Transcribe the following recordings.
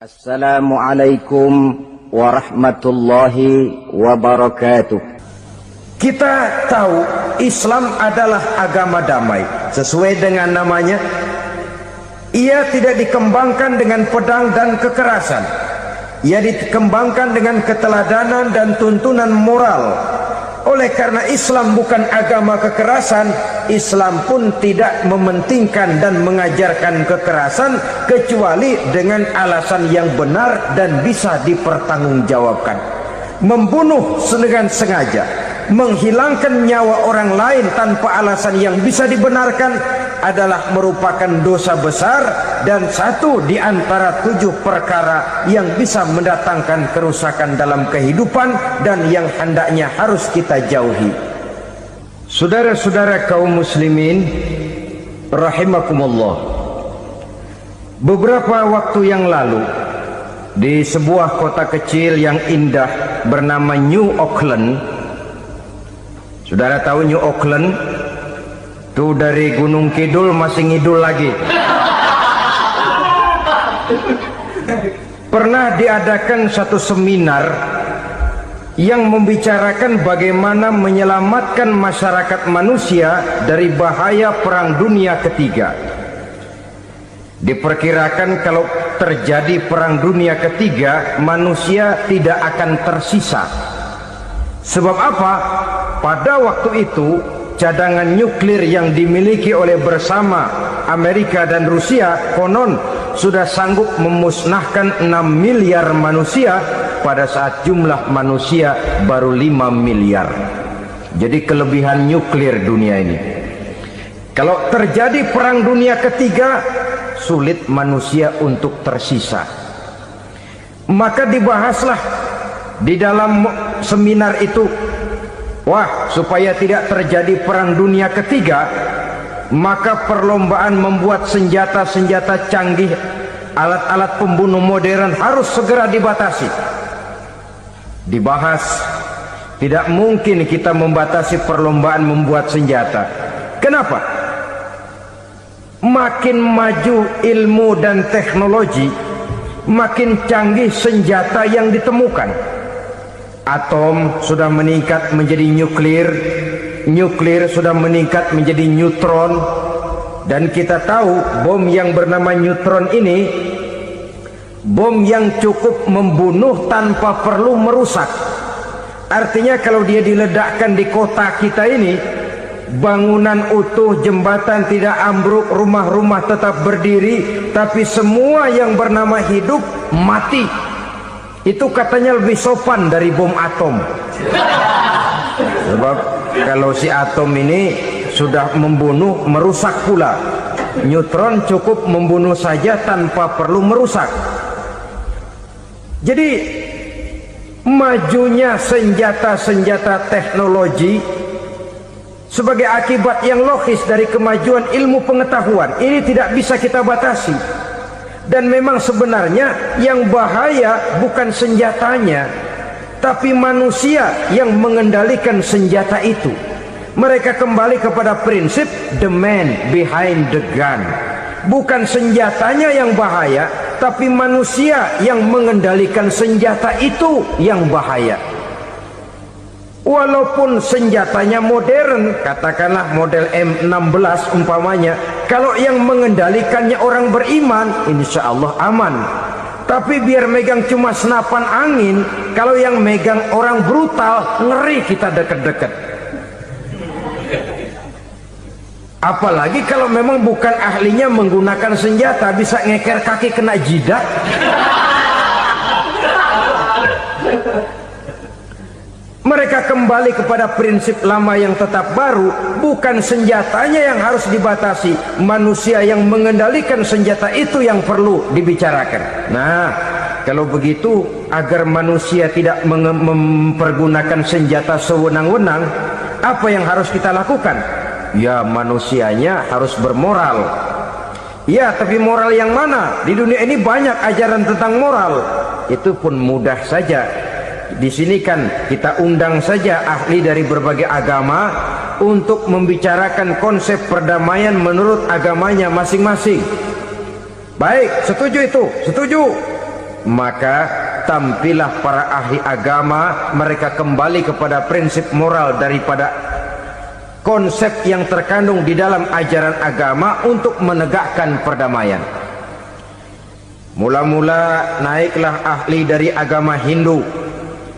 Assalamualaikum warahmatullahi wabarakatuh. Kita tahu Islam adalah agama damai. Sesuai dengan namanya, ia tidak dikembangkan dengan pedang dan kekerasan. Ia dikembangkan dengan keteladanan dan tuntunan moral. Oleh karena Islam bukan agama kekerasan, Islam pun tidak mementingkan dan mengajarkan kekerasan kecuali dengan alasan yang benar dan bisa dipertanggungjawabkan. Membunuh dengan sengaja, menghilangkan nyawa orang lain tanpa alasan yang bisa dibenarkan adalah merupakan dosa besar dan satu di antara 7 perkara yang bisa mendatangkan kerusakan dalam kehidupan dan yang hendaknya harus kita jauhi. Saudara-saudara kaum muslimin rahimakumullah, beberapa waktu yang lalu di sebuah kota kecil yang indah bernama New Auckland. Saudara tahu New Auckland? Tuh dari Gunung Kidul masih ngidul lagi. Pernah diadakan satu seminar yang membicarakan bagaimana menyelamatkan masyarakat manusia dari bahaya Perang Dunia Ketiga. Diperkirakan kalau terjadi Perang Dunia Ketiga, manusia tidak akan tersisa. Sebab apa? Pada waktu itu cadangan nuklir yang dimiliki oleh bersama Amerika dan Rusia konon sudah sanggup memusnahkan 6 miliar manusia pada saat jumlah manusia baru 5 miliar. Jadi kelebihan nuklir dunia ini. Kalau terjadi Perang Dunia Ketiga, sulit manusia untuk tersisa. Maka dibahaslah di dalam seminar itu, wah, supaya tidak terjadi Perang Dunia Ketiga, maka perlombaan membuat senjata-senjata canggih, alat-alat pembunuh modern harus segera dibatasi. Dibahas, tidak mungkin kita membatasi perlombaan membuat senjata. Kenapa? Makin maju ilmu dan teknologi, makin canggih senjata yang ditemukan. Atom sudah meningkat menjadi nuklir, nuklir sudah meningkat menjadi neutron, dan kita tahu bom yang bernama neutron ini bom yang cukup membunuh tanpa perlu merusak. Artinya kalau dia diledakkan di kota kita ini, bangunan utuh, jembatan tidak ambruk, rumah-rumah tetap berdiri, tapi semua yang bernama hidup mati. Itu katanya lebih sopan dari bom atom. Sebab kalau si atom ini sudah membunuh, merusak pula. Neutron cukup membunuh saja tanpa perlu merusak. Jadi majunya senjata-senjata teknologi sebagai akibat yang logis dari kemajuan ilmu pengetahuan ini tidak bisa kita batasi. Dan memang sebenarnya yang bahaya bukan senjatanya, tapi manusia yang mengendalikan senjata itu. Mereka kembali kepada prinsip the man behind the gun. Bukan senjatanya yang bahaya, tapi manusia yang mengendalikan senjata itu yang bahaya. Walaupun senjatanya modern, katakanlah model M16 umpamanya, kalau yang mengendalikannya orang beriman, insya Allah aman. Tapi biar megang cuma senapan angin, kalau yang megang orang brutal, ngeri kita deket-deket. Apalagi kalau memang bukan ahlinya menggunakan senjata, bisa ngeker kaki kena jidat. Mereka kembali kepada prinsip lama yang tetap baru. Bukan senjatanya yang harus dibatasi, manusia yang mengendalikan senjata itu yang perlu dibicarakan. Nah, kalau begitu, agar manusia tidak mempergunakan senjata sewenang-wenang, apa yang harus kita lakukan? Ya, manusianya harus bermoral. Ya, tapi moral yang mana? Di dunia ini banyak ajaran tentang moral. Itu pun mudah saja. Di sini kan kita undang saja ahli dari berbagai agama untuk membicarakan konsep perdamaian menurut agamanya masing-masing. Baik, setuju itu, setuju. maka tampillah para ahli agama, mereka kembali kepada prinsip moral daripada konsep yang terkandung di dalam ajaran agama untuk menegakkan perdamaian. Mula-mula naiklah ahli dari agama Hindu,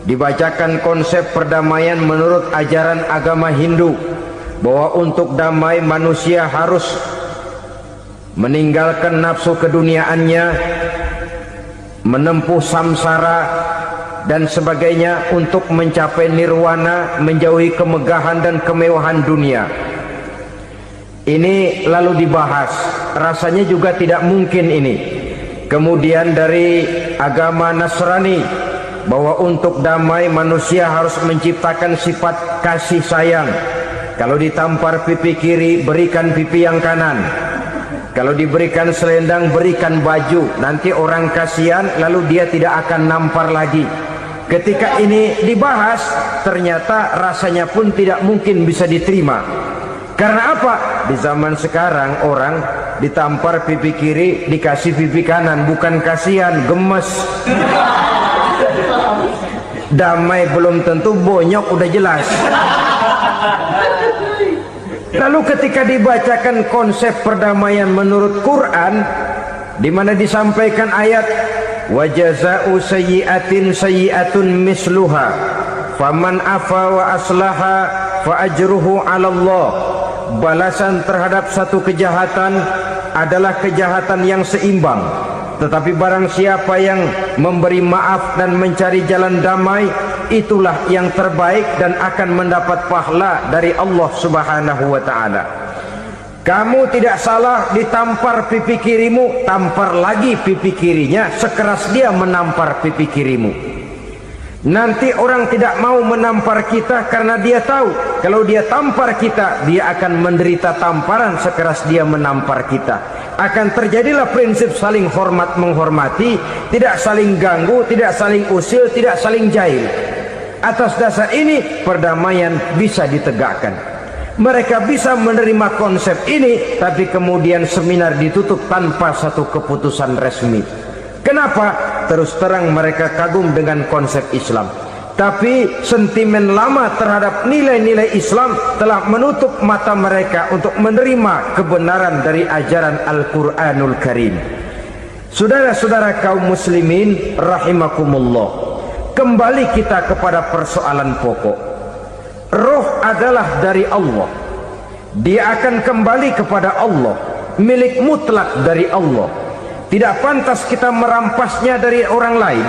dibacakan konsep perdamaian menurut ajaran agama Hindu, bahwa untuk damai manusia harus meninggalkan nafsu keduniaannya, menempuh samsara dan sebagainya untuk mencapai nirwana, menjauhi kemegahan dan kemewahan dunia. Ini lalu dibahas, rasanya juga tidak mungkin ini. Kemudian dari agama Nasrani, bahwa untuk damai manusia harus menciptakan sifat kasih sayang. Kalau ditampar pipi kiri, berikan pipi yang kanan. Kalau diberikan selendang, berikan baju. Nanti orang kasihan, lalu dia tidak akan nampar lagi. Ketika ini dibahas, ternyata rasanya pun tidak mungkin bisa diterima. Karena apa? Di zaman sekarang orang ditampar pipi kiri, dikasih pipi kanan. Bukan kasihan, gemes. Damai belum tentu, bonyok udah jelas. Lalu ketika dibacakan konsep perdamaian menurut Quran, di mana disampaikan ayat wa jazaa'u sayyi'atin sayyi'atun misluha faman afa wa aslaha fa ajruhu 'ala Allah. Balasan terhadap satu kejahatan adalah kejahatan yang seimbang, tetapi barang siapa yang memberi maaf dan mencari jalan damai, itulah yang terbaik dan akan mendapat pahala dari Allah Subhanahu wa ta'ala. Kamu tidak salah ditampar pipi kirimu, tampar lagi pipi kirinya sekeras dia menampar pipi kirimu. Nanti orang tidak mau menampar kita karena dia tahu kalau dia tampar kita, dia akan menderita tamparan sekeras dia menampar kita. Akan terjadilah prinsip saling hormat menghormati, tidak saling ganggu, tidak saling usil, tidak saling jahil. Atas dasar ini perdamaian bisa ditegakkan. Mereka bisa menerima konsep ini, tapi kemudian seminar ditutup tanpa satu keputusan resmi. Kenapa? Terus terang mereka kagum dengan konsep Islam, tapi sentimen lama terhadap nilai-nilai Islam telah menutup mata mereka untuk menerima kebenaran dari ajaran Al-Quranul Karim. Saudara-saudara kaum muslimin rahimakumullah, kembali kita kepada persoalan pokok. Roh adalah dari Allah, dia akan kembali kepada Allah, milik mutlak dari Allah. Tidak pantas kita merampasnya dari orang lain.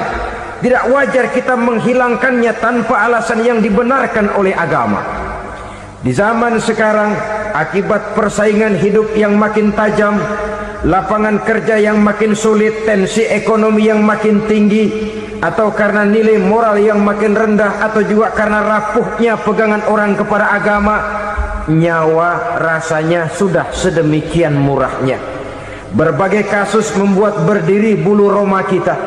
Tidak wajar kita menghilangkannya tanpa alasan yang dibenarkan oleh agama. Di zaman sekarang, akibat persaingan hidup yang makin tajam, lapangan kerja yang makin sulit, tensi ekonomi yang makin tinggi, atau karena nilai moral yang makin rendah, atau juga karena rapuhnya pegangan orang kepada agama, nyawa rasanya sudah sedemikian murahnya. Berbagai kasus membuat berdiri bulu roma kita.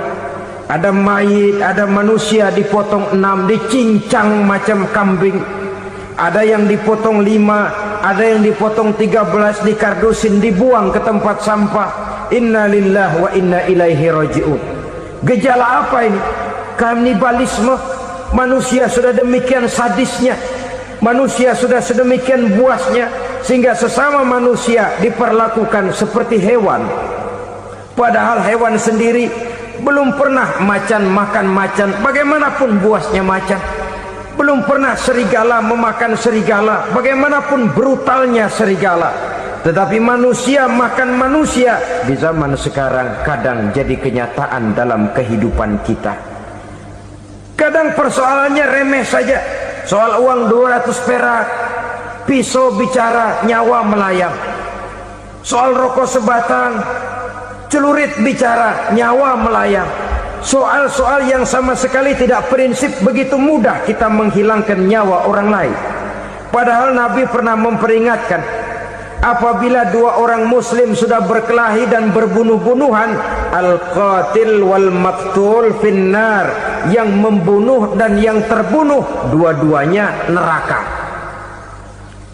Ada mayit, ada manusia dipotong 6, dicincang macam kambing. Ada yang dipotong 5, ada yang dipotong 13, dikardusin, dibuang ke tempat sampah. Inna lillahi wa inna ilaihi raji'un. Gejala apa ini? Kanibalisme. Manusia sudah demikian sadisnya, manusia sudah sedemikian buasnya, sehingga sesama manusia diperlakukan seperti hewan. Padahal hewan sendiri belum pernah macan makan macan, bagaimanapun buasnya macan. Belum pernah serigala memakan serigala, bagaimanapun brutalnya serigala. Tetapi manusia makan manusia di zaman sekarang kadang jadi kenyataan dalam kehidupan kita. Kadang persoalannya remeh saja, soal uang 200 perak, pisau bicara, nyawa melayang. Soal rokok sebatang, celurit bicara, nyawa melayang. Soal-soal yang sama sekali tidak prinsip, begitu mudah kita menghilangkan nyawa orang lain. Padahal Nabi pernah memperingatkan, apabila dua orang muslim sudah berkelahi dan berbunuh-bunuhan, al-qatil wal maqtul finnar, yang membunuh dan yang terbunuh dua-duanya neraka.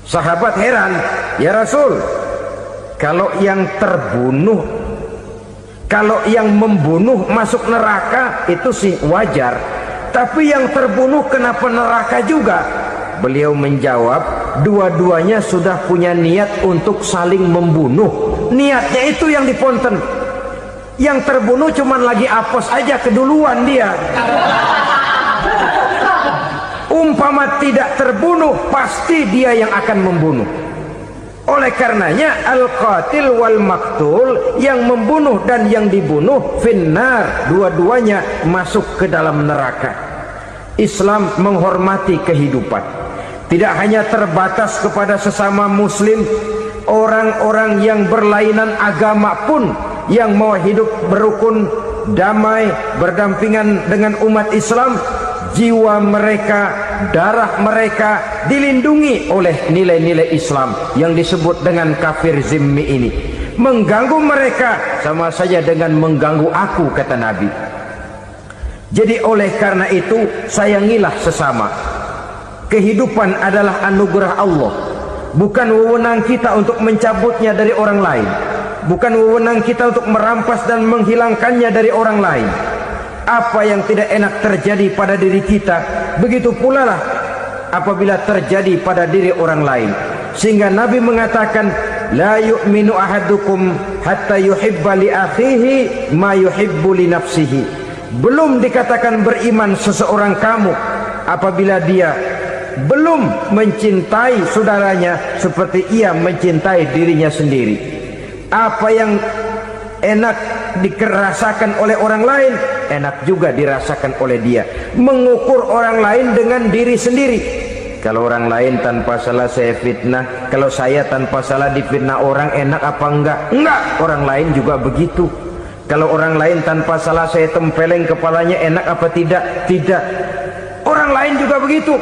Sahabat heran, ya Rasul, kalau yang terbunuh Kalau yang membunuh masuk neraka itu sih wajar, tapi yang terbunuh kenapa neraka juga? Beliau menjawab, dua-duanya sudah punya niat untuk saling membunuh. Niatnya itu yang diponten. Yang terbunuh cuman lagi apes aja, keduluan dia. Umpama tidak terbunuh, pasti dia yang akan membunuh. Oleh karenanya al-qatil wal maktul, yang membunuh dan yang dibunuh finnar, dua-duanya masuk ke dalam neraka. Islam menghormati kehidupan, tidak hanya terbatas kepada sesama muslim, orang-orang yang berlainan agama pun yang mau hidup berukun, damai, berdampingan dengan umat Islam, jiwa mereka, darah mereka dilindungi oleh nilai-nilai Islam yang disebut dengan kafir zimmi ini. Mengganggu mereka sama saja dengan mengganggu aku, kata Nabi. Jadi oleh karena itu, sayangilah sesama. Kehidupan adalah anugerah Allah, bukan wewenang kita untuk mencabutnya dari orang lain, bukan wewenang kita untuk merampas dan menghilangkannya dari orang lain. Apa yang tidak enak terjadi pada diri kita, begitu pula lah apabila terjadi pada diri orang lain. Sehingga Nabi mengatakan, la yu'minu ahadukum hatta yuhibba li akhihi ma yuhibbu li nafsihi. Belum dikatakan beriman seseorang kamu apabila dia belum mencintai saudaranya seperti ia mencintai dirinya sendiri. Apa yang enak dirasakan oleh orang lain, enak juga dirasakan oleh dia. Mengukur orang lain dengan diri sendiri. Kalau orang lain tanpa salah saya fitnah, kalau saya tanpa salah difitnah orang, enak apa enggak? Enggak, orang lain juga begitu. Kalau orang lain tanpa salah saya tempeleng kepalanya, enak apa tidak? Tidak. Orang lain juga begitu.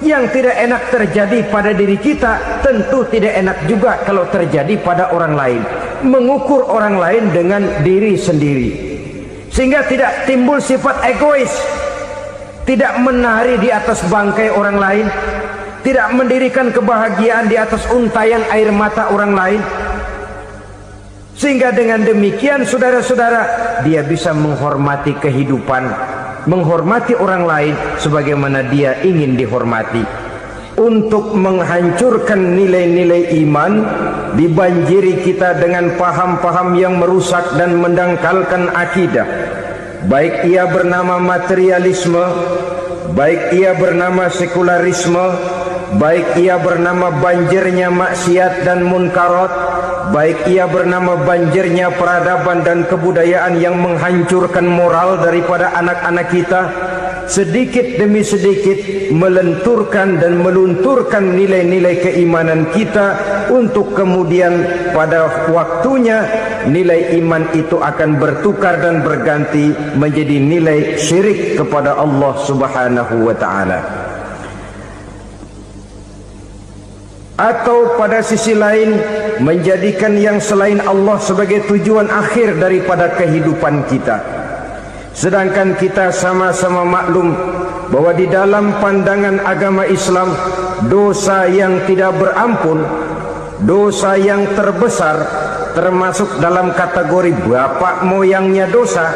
Yang tidak enak terjadi pada diri kita, tentu tidak enak juga kalau terjadi pada orang lain. Mengukur orang lain dengan diri sendiri, sehingga tidak timbul sifat egois, tidak menari di atas bangkai orang lain, tidak mendirikan kebahagiaan di atas untayan air mata orang lain. Sehingga dengan demikian, saudara-saudara, dia bisa menghormati kehidupan, menghormati orang lain sebagaimana dia ingin dihormati. Untuk menghancurkan nilai-nilai iman, dibanjiri kita dengan paham-paham yang merusak dan mendangkalkan akidah, baik ia bernama materialisme, baik ia bernama sekularisme, baik ia bernama banjirnya maksiat dan munkarat, baik ia bernama banjirnya peradaban dan kebudayaan yang menghancurkan moral daripada anak-anak kita. Sedikit demi sedikit melenturkan dan melunturkan nilai-nilai keimanan kita, untuk kemudian pada waktunya nilai iman itu akan bertukar dan berganti menjadi nilai syirik kepada Allah Subhanahu wa ta'ala. Atau pada sisi lain, menjadikan yang selain Allah sebagai tujuan akhir daripada kehidupan kita. Sedangkan kita sama-sama maklum bahwa di dalam pandangan agama Islam, dosa yang tidak berampun, dosa yang terbesar, termasuk dalam kategori bapak moyangnya dosa,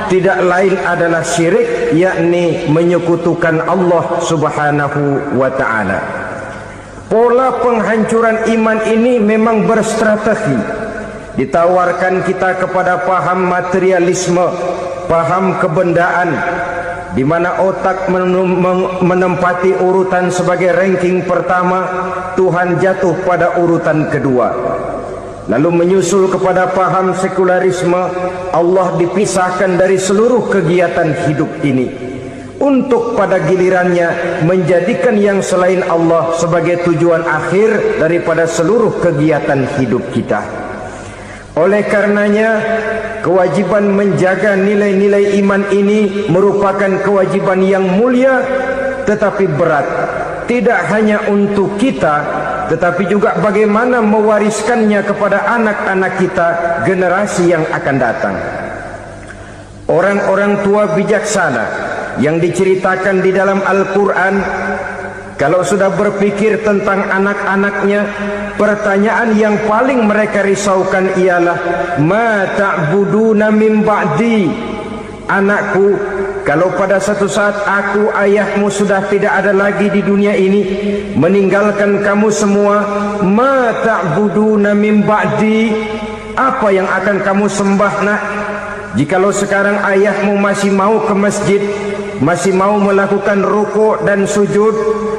tidak lain adalah syirik, yakni menyekutukan Allah Subhanahu wa ta'ala. Pola penghancuran iman ini memang berstrategi. Ditawarkan kita kepada paham materialisme, paham kebendaan, di mana otak menempati urutan sebagai ranking pertama, Tuhan jatuh pada urutan kedua. Lalu menyusul kepada paham sekularisme, Allah dipisahkan dari seluruh kegiatan hidup ini, untuk pada gilirannya menjadikan yang selain Allah sebagai tujuan akhir daripada seluruh kegiatan hidup kita. Oleh karenanya, kewajiban menjaga nilai-nilai iman ini merupakan kewajiban yang mulia tetapi berat. Tidak hanya untuk kita, tetapi juga bagaimana mewariskannya kepada anak-anak kita, generasi yang akan datang. Orang-orang tua bijaksana yang diceritakan di dalam Al-Quran Kalau sudah berpikir tentang anak-anaknya, pertanyaan yang paling mereka risaukan ialah ma ta'buduna min ba'di. Anakku, kalau pada satu saat aku, ayahmu sudah tidak ada lagi di dunia ini, meninggalkan kamu semua, ma ta'buduna min ba'di, apa yang akan kamu sembah nak? Jikalau sekarang ayahmu masih mau ke masjid, masih mau melakukan rukuk dan sujud,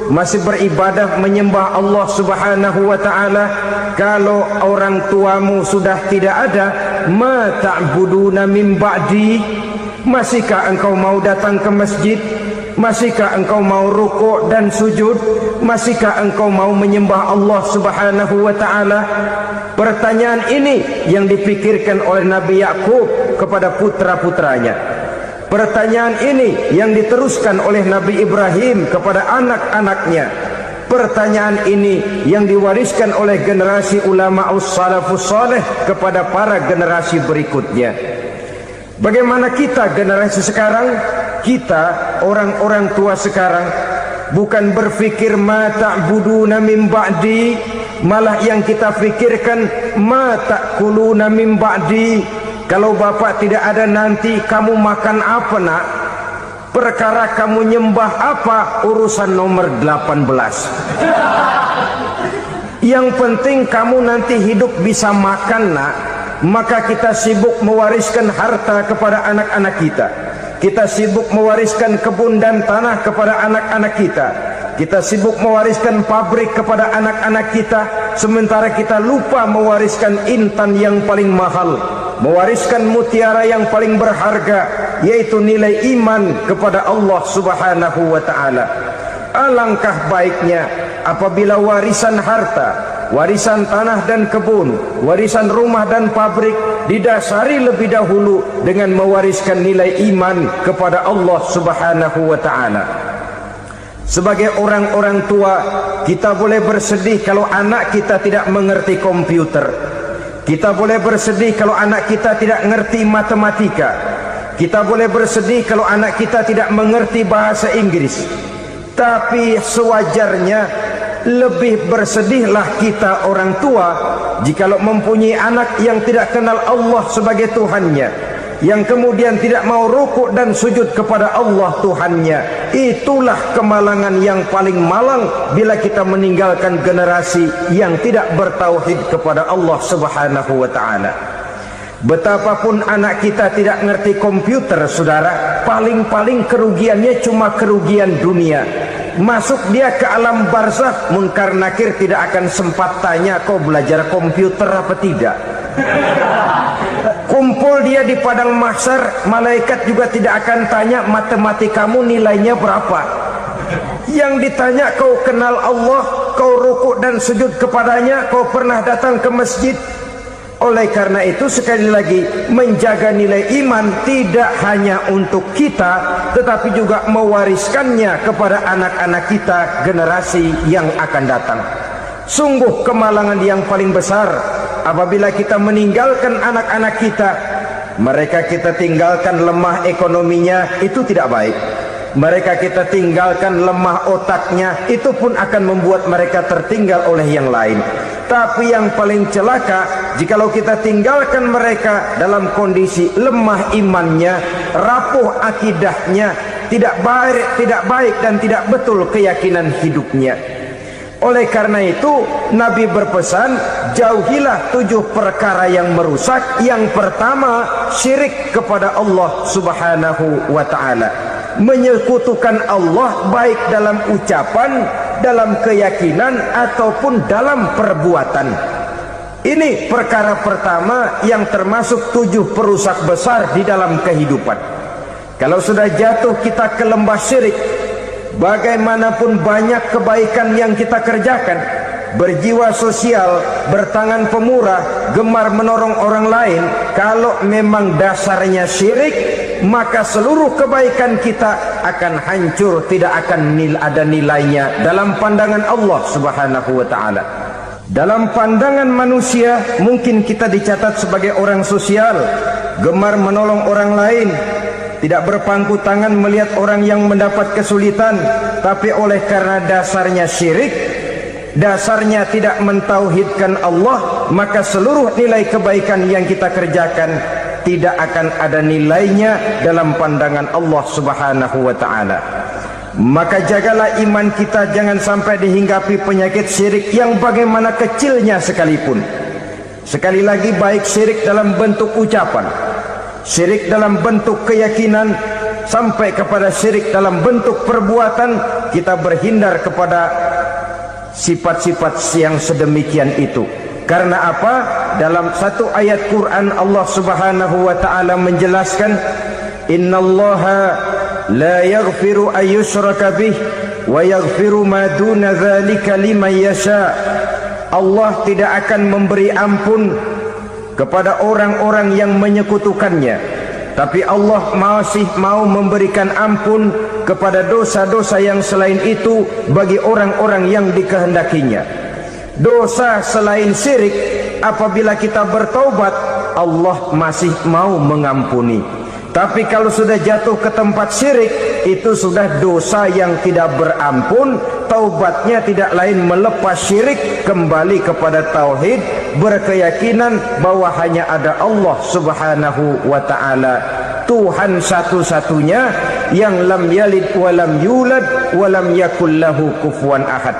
masih beribadah menyembah Allah Subhanahu wa ta'ala, kalau orang tuamu sudah tidak ada, ma ta'buduna min ba'di, masihkah engkau mau datang ke masjid? Masihkah engkau mau rukuk dan sujud? Masihkah engkau mau menyembah Allah Subhanahu wa ta'ala? Pertanyaan ini yang dipikirkan oleh Nabi Yakub kepada putra-putranya. Pertanyaan ini yang diteruskan oleh Nabi Ibrahim kepada anak-anaknya. Pertanyaan ini yang diwariskan oleh generasi ulama salafus saleh kepada para generasi berikutnya. Bagaimana kita generasi sekarang? Kita orang-orang tua sekarang bukan berfikir ma ta'buduna min ba'di, malah yang kita fikirkan ma ta'kuluna min ba'di. Kalau bapak tidak ada nanti kamu makan apa nak? Perkara kamu nyembah apa? Urusan nomor 18. Yang penting kamu nanti hidup bisa makan nak. Maka kita sibuk mewariskan harta kepada anak-anak kita. Kita sibuk mewariskan kebun dan tanah kepada anak-anak kita. Kita sibuk mewariskan pabrik kepada anak-anak kita, sementara kita lupa mewariskan intan yang paling mahal, mewariskan mutiara yang paling berharga, yaitu nilai iman kepada Allah Subhanahu wa ta'ala. Alangkah baiknya apabila warisan harta, warisan tanah dan kebun, warisan rumah dan pabrik didasari lebih dahulu dengan mewariskan nilai iman kepada Allah Subhanahu wa ta'ala. Sebagai orang-orang tua, kita boleh bersedih kalau anak kita tidak mengerti komputer. Kita boleh bersedih kalau anak kita tidak mengerti matematika. Kita boleh bersedih kalau anak kita tidak mengerti bahasa Inggris. Tapi sewajarnya lebih bersedihlah kita orang tua jikalau mempunyai anak yang tidak kenal Allah sebagai Tuhannya, yang kemudian tidak mau rukuk dan sujud kepada Allah Tuhannya. Itulah kemalangan yang paling malang bila kita meninggalkan generasi yang tidak bertauhid kepada Allah Subhanahu wa ta'ala. Betapapun anak kita tidak ngerti komputer, saudara, paling-paling kerugiannya cuma kerugian dunia. Masuk dia ke alam barzakh, munkar nakir tidak akan sempat tanya kau belajar komputer apa tidak. Kumpul dia di padang mahsyar, malaikat juga tidak akan tanya matematikamu nilainya berapa. Yang ditanya kau kenal Allah, kau rukuk dan sujud kepadanya, kau pernah datang ke masjid. Oleh karena itu sekali lagi, menjaga nilai iman tidak hanya untuk kita, tetapi juga mewariskannya kepada anak-anak kita, generasi yang akan datang. Sungguh kemalangan yang paling besar apabila kita meninggalkan anak-anak kita. Mereka kita tinggalkan lemah ekonominya, itu tidak baik. Mereka kita tinggalkan lemah otaknya, itu pun akan membuat mereka tertinggal oleh yang lain. Tapi yang paling celaka, jikalau kita tinggalkan mereka dalam kondisi lemah imannya, rapuh akidahnya, tidak baik dan tidak betul keyakinan hidupnya. Oleh karena itu Nabi berpesan, jauhilah 7 perkara yang merusak. Yang pertama, syirik kepada Allah Subhanahu wa ta'ala, menyekutukan Allah baik dalam ucapan, dalam keyakinan ataupun dalam perbuatan. Ini perkara pertama yang termasuk 7 perusak besar di dalam kehidupan. Kalau sudah jatuh kita ke lembah syirik, bagaimanapun banyak kebaikan yang kita kerjakan, berjiwa sosial, bertangan pemurah, gemar menolong orang lain, kalau memang dasarnya syirik, maka seluruh kebaikan kita akan hancur, tidak akan ada nilainya dalam pandangan Allah Subhanahu wa ta'ala. Dalam pandangan manusia mungkin kita dicatat sebagai orang sosial, gemar menolong orang lain, tidak berpangku tangan melihat orang yang mendapat kesulitan, tapi oleh karena dasarnya syirik, dasarnya tidak mentauhidkan Allah, maka seluruh nilai kebaikan yang kita kerjakan tidak akan ada nilainya dalam pandangan Allah Subhanahu wa ta'ala. Maka jagalah iman kita jangan sampai dihinggapi penyakit syirik yang bagaimana kecilnya sekalipun. Sekali lagi, baik syirik dalam bentuk ucapan, syirik dalam bentuk keyakinan, sampai kepada syirik dalam bentuk perbuatan, kita berhindar kepada sifat-sifat yang sedemikian itu. Karena apa? Dalam satu ayat Quran Allah Subhanahu wa ta'ala menjelaskan, innallaha la yaghfiru ayyushraka bih wa yaghfiru ma duna dzalika liman yasha. Allah tidak akan memberi ampun kepada orang-orang yang menyekutukannya, tapi Allah masih mau memberikan ampun kepada dosa-dosa yang selain itu bagi orang-orang yang dikehendakinya. Dosa selain syirik, apabila kita bertaubat, Allah masih mau mengampuni. Tapi kalau sudah jatuh ke tempat syirik, itu sudah dosa yang tidak berampun. Taubatnya tidak lain melepas syirik, kembali kepada tauhid, berkeyakinan bahwa hanya ada Allah Subhanahu wa ta'ala, Tuhan satu-satunya yang lam yalid walam yulad walam yakul lahu kufuwan ahad.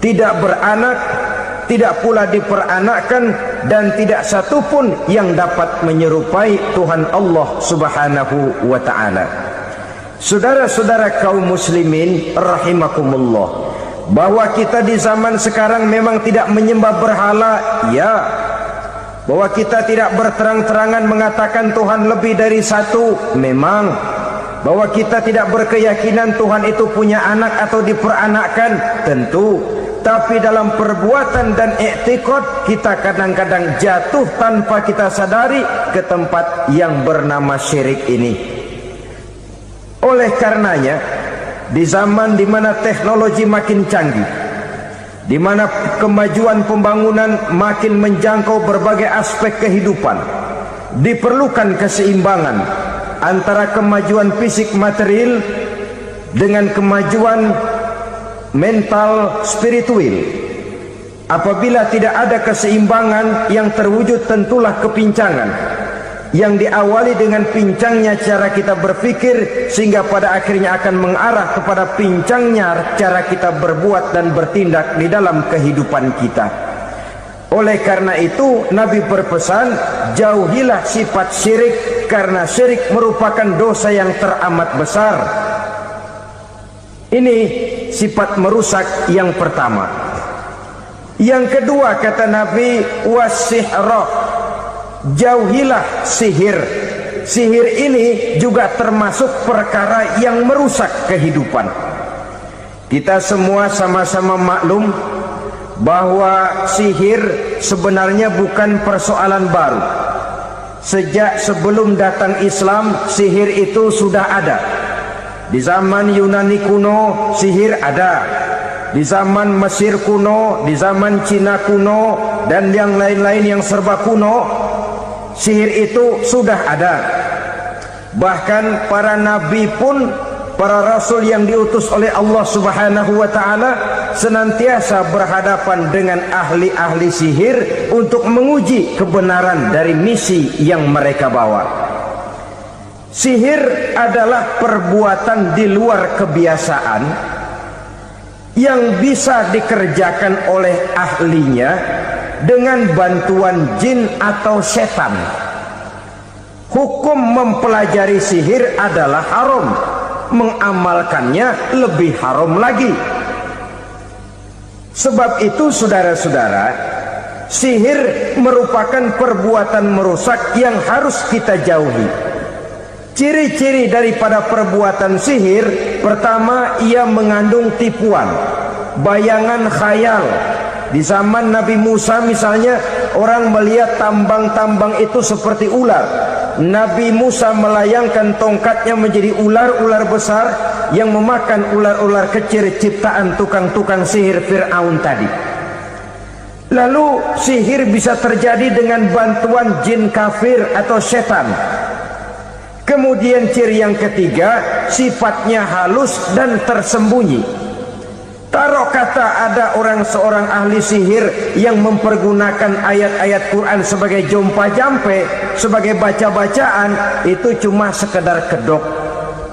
Tidak beranak, tidak pula diperanakkan, dan tidak satupun yang dapat menyerupai Tuhan Allah Subhanahu wa ta'ala. Saudara-saudara kaum muslimin rahimakumullah, bahwa kita di zaman sekarang memang tidak menyembah berhala, ya. Bahwa kita tidak berterang-terangan mengatakan Tuhan lebih dari satu, memang. Bahwa kita tidak berkeyakinan Tuhan itu punya anak atau diperanakkan, tentu. Tapi dalam perbuatan dan i'tiqad, kita kadang-kadang jatuh tanpa kita sadari ke tempat yang bernama syirik ini. Oleh karenanya, di zaman di mana teknologi makin canggih, di mana kemajuan pembangunan makin menjangkau berbagai aspek kehidupan, diperlukan keseimbangan antara kemajuan fisik material dengan kemajuan mental spiritual. Apabila tidak ada keseimbangan, yang terwujud tentulah kepincangan, yang diawali dengan pincangnya cara kita berpikir, sehingga pada akhirnya akan mengarah kepada pincangnya cara kita berbuat dan bertindak di dalam kehidupan kita. Oleh karena itu, Nabi berpesan, jauhilah sifat syirik, karena syirik merupakan dosa yang teramat besar. Ini sifat merusak yang pertama. Yang kedua, kata Nabi, wasihra, jauhilah sihir. Sihir ini juga termasuk perkara yang merusak kehidupan. Kita semua sama-sama maklum bahwa sihir sebenarnya bukan persoalan baru. Sejak sebelum datang Islam, sihir itu sudah ada. Di zaman Yunani kuno, sihir ada. Di zaman Mesir kuno, di zaman Cina kuno, dan yang lain-lain yang serba kuno, sihir itu sudah ada. Bahkan para nabi pun, para rasul yang diutus oleh Allah Subhanahu wa ta'ala, senantiasa berhadapan dengan ahli-ahli sihir untuk menguji kebenaran dari misi yang mereka bawa. Sihir adalah perbuatan di luar kebiasaan yang bisa dikerjakan oleh ahlinya dengan bantuan jin atau setan. Hukum mempelajari sihir adalah haram, mengamalkannya lebih haram lagi. Sebab itu saudara-saudara, sihir merupakan perbuatan merusak yang harus kita jauhi. Ciri-ciri daripada perbuatan sihir, pertama, ia mengandung tipuan, bayangan khayal. Di zaman Nabi Musa misalnya, orang melihat tambang-tambang itu seperti ular. Nabi Musa melayangkan tongkatnya menjadi ular-ular besar yang memakan ular-ular kecil ciptaan tukang-tukang sihir Fir'aun tadi. Lalu sihir bisa terjadi dengan bantuan jin kafir atau setan. Kemudian ciri yang ketiga, sifatnya halus dan tersembunyi. Taruh kata ada seorang ahli sihir yang mempergunakan ayat-ayat Quran sebagai jompa-jampe, sebagai baca-bacaan, itu cuma sekedar kedok.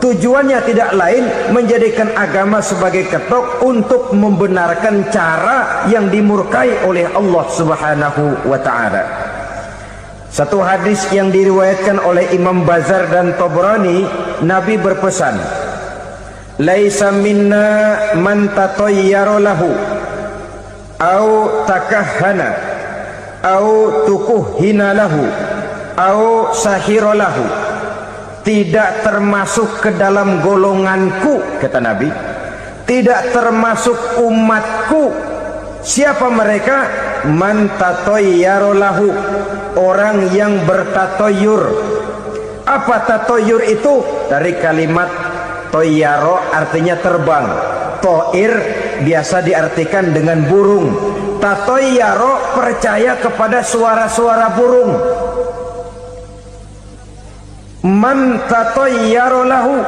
Tujuannya tidak lain menjadikan agama sebagai ketok untuk membenarkan cara yang dimurkai oleh Allah Subhanahu wa ta'ala. Satu hadis yang diriwayatkan oleh Imam Bazar dan Tabrani, Nabi berpesan, "Laisa minna man tatayyara lahu au takahhana au tukuhhina lahu au sahira lahu." Tidak termasuk ke dalam golonganku, kata Nabi, tidak termasuk umatku. Siapa mereka? Man tatayyara lahu, orang yang bertatoyur. Apa tatoyur itu? Dari kalimat toyaro, artinya terbang. Toir biasa diartikan dengan burung. Tatoyaro percaya kepada suara-suara burung. Man tatayyara lahu,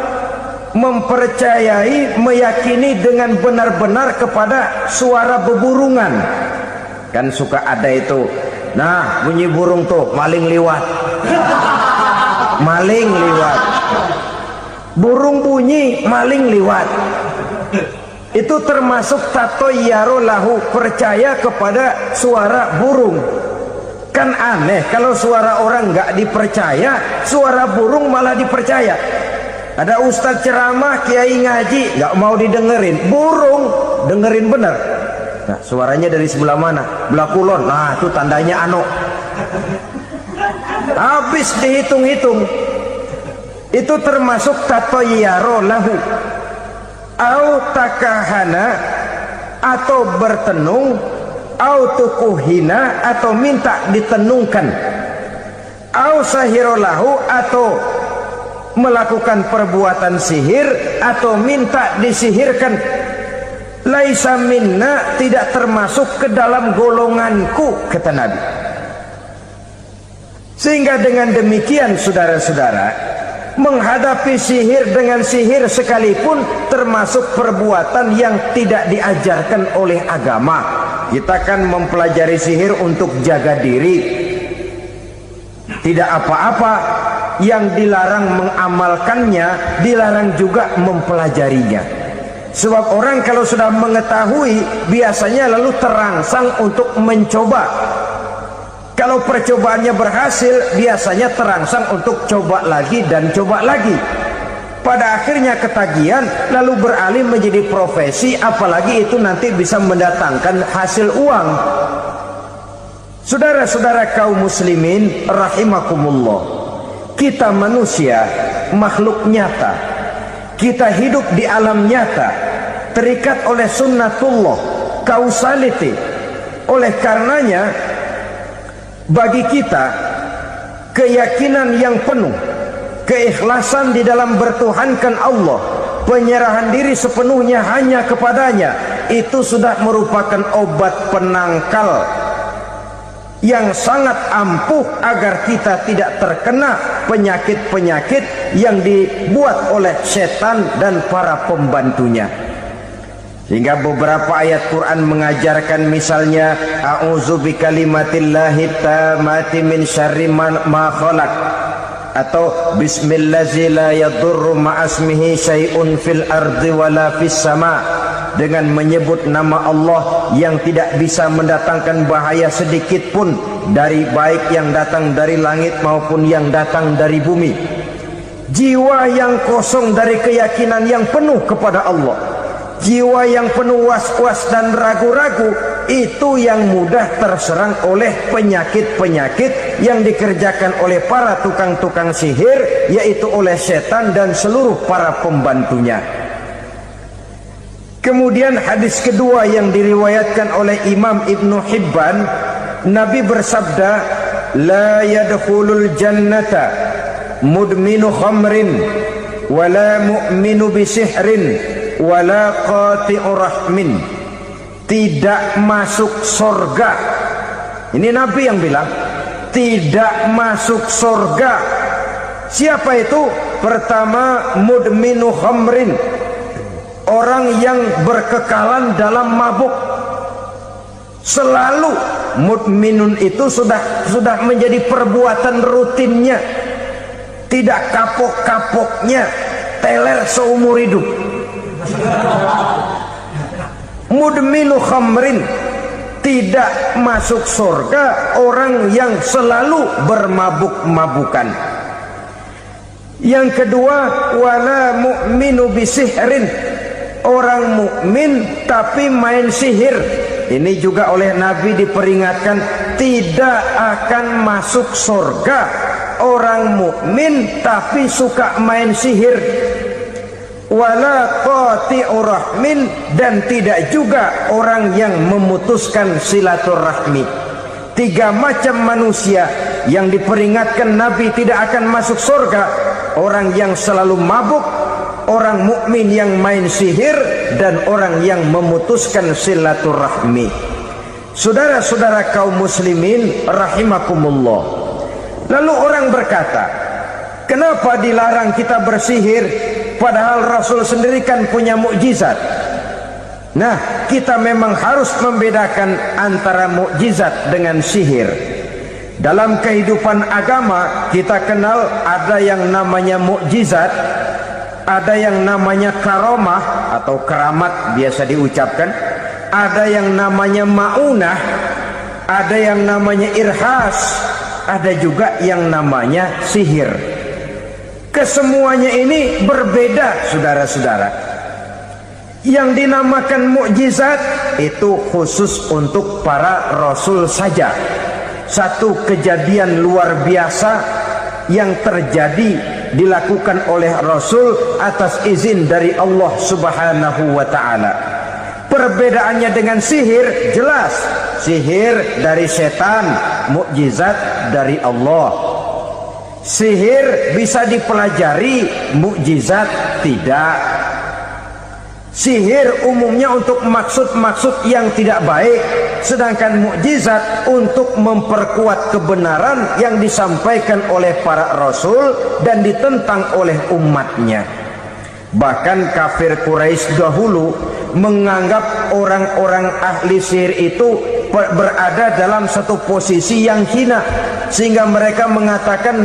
mempercayai, meyakini dengan benar-benar kepada suara beburungan. Kan suka ada itu, nah bunyi burung tuh, maling liwat. Maling liwat, burung bunyi, maling liwat. Itu termasuk tatayyara lahu, percaya kepada suara burung. Kan aneh kalau suara orang nggak dipercaya, suara burung malah dipercaya. Ada ustadz ceramah, kiai ngaji, nggak mau didengerin, burung dengerin bener. Nah, suaranya dari sebelah mana? Belah kulon. Nah, itu tandanya ano. Habis dihitung-hitung. Itu termasuk tatayyara lahu. Au takahana, atau bertenung, au tukuhina, atau minta ditenungkan, au sahirolahu, atau melakukan perbuatan sihir, atau minta disihirkan. Laisa minna, tidak termasuk ke dalam golonganku, kata Nabi. Sehingga dengan demikian, saudara-saudara, menghadapi sihir dengan sihir sekalipun termasuk perbuatan yang tidak diajarkan oleh agama. Kita kan mempelajari sihir untuk jaga diri, tidak apa-apa. Yang dilarang mengamalkannya, dilarang juga mempelajarinya. Sebab orang kalau sudah mengetahui, biasanya lalu terangsang untuk mencoba. Kalau percobaannya berhasil, biasanya terangsang untuk coba lagi dan coba lagi. Pada akhirnya ketagihan, lalu beralih menjadi profesi, apalagi itu nanti bisa mendatangkan hasil uang. Saudara-saudara kaum muslimin rahimakumullah, kita manusia makhluk nyata, kita hidup di alam nyata, terikat oleh sunnatullah, causality. Oleh karenanya, bagi kita keyakinan yang penuh, keikhlasan di dalam bertuhankan Allah, penyerahan diri sepenuhnya hanya kepadanya, itu sudah merupakan obat penangkal yang sangat ampuh agar kita tidak terkena penyakit-penyakit yang dibuat oleh setan dan para pembantunya. Sehingga beberapa ayat Quran mengajarkan, misalnya a'udzu bikalimatillahi tammati min syarri ma khalaq, atau bismillazi la yadurru ma'asmihi syai'un fil ardi wala fis sama, dengan menyebut nama Allah yang tidak bisa mendatangkan bahaya sedikit pun, dari baik yang datang dari langit maupun yang datang dari bumi. Jiwa yang kosong dari keyakinan yang penuh kepada Allah, jiwa yang penuh was-was dan ragu-ragu, itu yang mudah terserang oleh penyakit-penyakit yang dikerjakan oleh para tukang-tukang sihir, yaitu oleh setan dan seluruh para pembantunya. Kemudian hadis kedua yang diriwayatkan oleh Imam Ibnu Hibban, Nabi bersabda, la yadkhulul jannata mudminu khamrin wala mu'minu bisihrin wala qati'ur rahmin. Tidak masuk surga. Ini Nabi yang bilang, tidak masuk surga Siapa itu? Pertama, mudminu khamrin, orang yang berkekalan dalam mabuk. Selalu mudminun itu sudah menjadi perbuatan rutinnya, tidak kapok-kapoknya, teler seumur hidup. Mudminu khamrin, tidak masuk surga orang yang selalu bermabuk-mabukan. Yang kedua, wala mu'minu bisihrin, orang mukmin tapi main sihir. Ini juga oleh Nabi diperingatkan, tidak akan masuk surga orang mukmin tapi suka main sihir. Wala qati'ur rahmin, dan tidak juga orang yang memutuskan silaturahmi. 3 macam manusia yang diperingatkan Nabi tidak akan masuk surga: orang yang selalu mabuk, orang mukmin yang main sihir, dan orang yang memutuskan silaturahmi. Saudara-saudara kaum muslimin rahimakumullah. Lalu orang berkata, kenapa dilarang kita bersihir padahal Rasul sendiri kan punya mukjizat? Nah, kita memang harus membedakan antara mukjizat dengan sihir. Dalam kehidupan agama kita kenal ada yang namanya mukjizat, ada yang namanya karomah atau keramat biasa diucapkan, ada yang namanya maunah, ada yang namanya irhas, ada juga yang namanya sihir. Kesemuanya ini berbeda, saudara-saudara. Yang dinamakan mukjizat itu khusus untuk para rasul saja. Satu kejadian luar biasa yang terjadi dilakukan oleh Rasul atas izin dari Allah Subhanahu wa ta'ala. Perbedaannya dengan sihir jelas. Sihir dari setan, mukjizat dari Allah. Sihir bisa dipelajari, mukjizat tidak. Sihir umumnya untuk maksud-maksud yang tidak baik, sedangkan mukjizat untuk memperkuat kebenaran yang disampaikan oleh para rasul dan ditentang oleh umatnya. Bahkan kafir Quraisy dahulu menganggap orang-orang ahli sihir itu berada dalam satu posisi yang hina, sehingga mereka mengatakan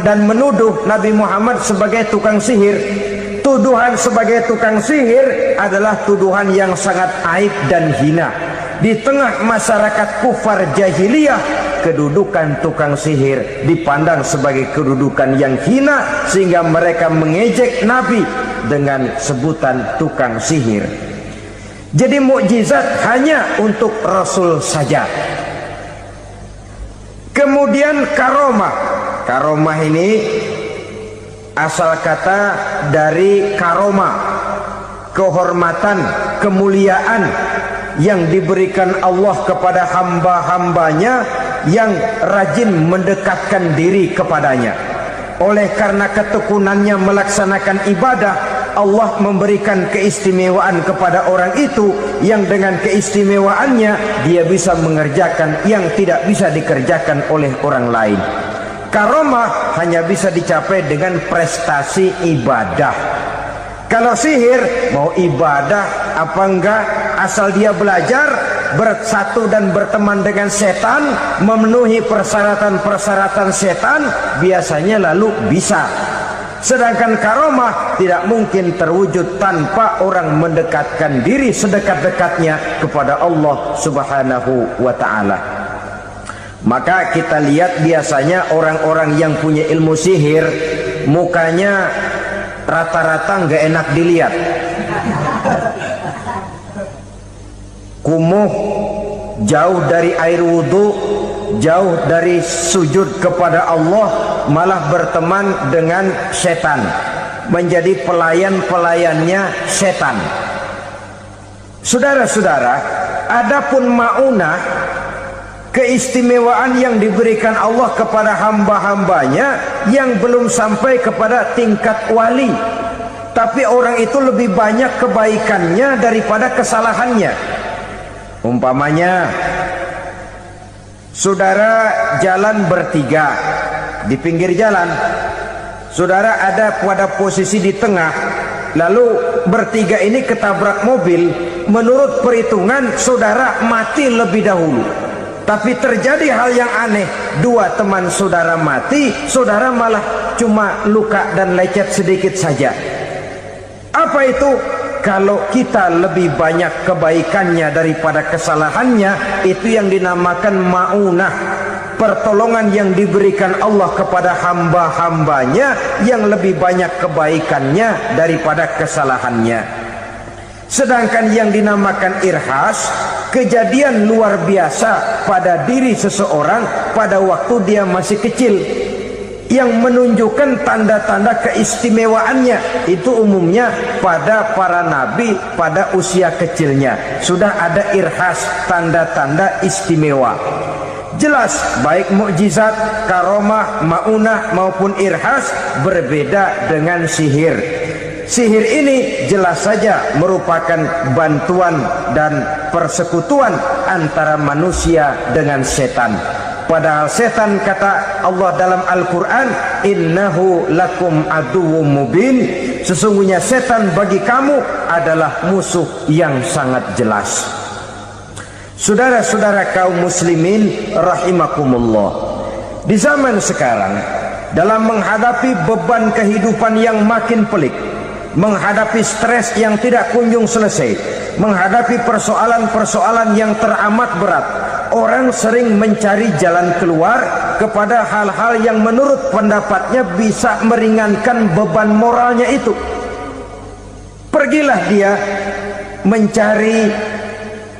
dan menuduh Nabi Muhammad sebagai tukang sihir. Tuduhan sebagai tukang sihir adalah tuduhan yang sangat aib dan hina. Di tengah masyarakat kufar jahiliyah, kedudukan tukang sihir dipandang sebagai kedudukan yang hina, sehingga mereka mengejek Nabi dengan sebutan tukang sihir. Jadi mukjizat hanya untuk Rasul saja. Kemudian karomah. Karomah ini asal kata dari karoma, kehormatan, kemuliaan yang diberikan Allah kepada hamba-hambanya yang rajin mendekatkan diri kepadanya. Oleh karena ketekunannya melaksanakan ibadah, Allah memberikan keistimewaan kepada orang itu, yang dengan keistimewaannya dia bisa mengerjakan yang tidak bisa dikerjakan oleh orang lain. Karomah hanya bisa dicapai dengan prestasi ibadah. Kalau sihir, mau ibadah apa enggak, asal dia belajar, bersatu dan berteman dengan setan, memenuhi persyaratan-persyaratan setan, biasanya lalu bisa. Sedangkan karomah tidak mungkin terwujud tanpa orang mendekatkan diri sedekat-dekatnya kepada Allah Subhanahu wa ta'ala. Maka kita lihat biasanya orang-orang yang punya ilmu sihir, mukanya rata-rata nggak enak dilihat. Kumuh, jauh dari air wudhu, jauh dari sujud kepada Allah, malah berteman dengan setan, menjadi pelayan-pelayannya setan. Saudara-saudara, adapun maunah, keistimewaan yang diberikan Allah kepada hamba-hambanya yang belum sampai kepada tingkat wali, tapi orang itu lebih banyak kebaikannya daripada kesalahannya. Umpamanya, saudara jalan bertiga di pinggir jalan, saudara ada pada posisi di tengah, lalu bertiga ini ketabrak mobil, menurut perhitungan saudara mati lebih dahulu. Tapi terjadi hal yang aneh, dua teman saudara mati, saudara malah cuma luka dan lecet sedikit saja. Apa itu? Kalau kita lebih banyak kebaikannya daripada kesalahannya, itu yang dinamakan ma'unah, pertolongan yang diberikan Allah kepada hamba-hambanya yang lebih banyak kebaikannya daripada kesalahannya. Sedangkan yang dinamakan irhas, kejadian luar biasa pada diri seseorang pada waktu dia masih kecil, yang menunjukkan tanda-tanda keistimewaannya. Itu umumnya pada para nabi pada usia kecilnya sudah ada irhas, tanda-tanda istimewa. Jelas baik mukjizat, karomah, maunah maupun irhas berbeda dengan sihir. Sihir ini jelas saja merupakan bantuan dan persekutuan antara manusia dengan setan. Padahal setan, kata Allah dalam Al-Quran, innahu lakum aduwwum mubin, sesungguhnya setan bagi kamu adalah musuh yang sangat jelas. Saudara-saudara kaum muslimin rahimakumullah, di zaman sekarang dalam menghadapi beban kehidupan yang makin pelik, menghadapi stres yang tidak kunjung selesai, menghadapi persoalan-persoalan yang teramat berat, orang sering mencari jalan keluar kepada hal-hal yang menurut pendapatnya bisa meringankan beban moralnya itu. Pergilah dia mencari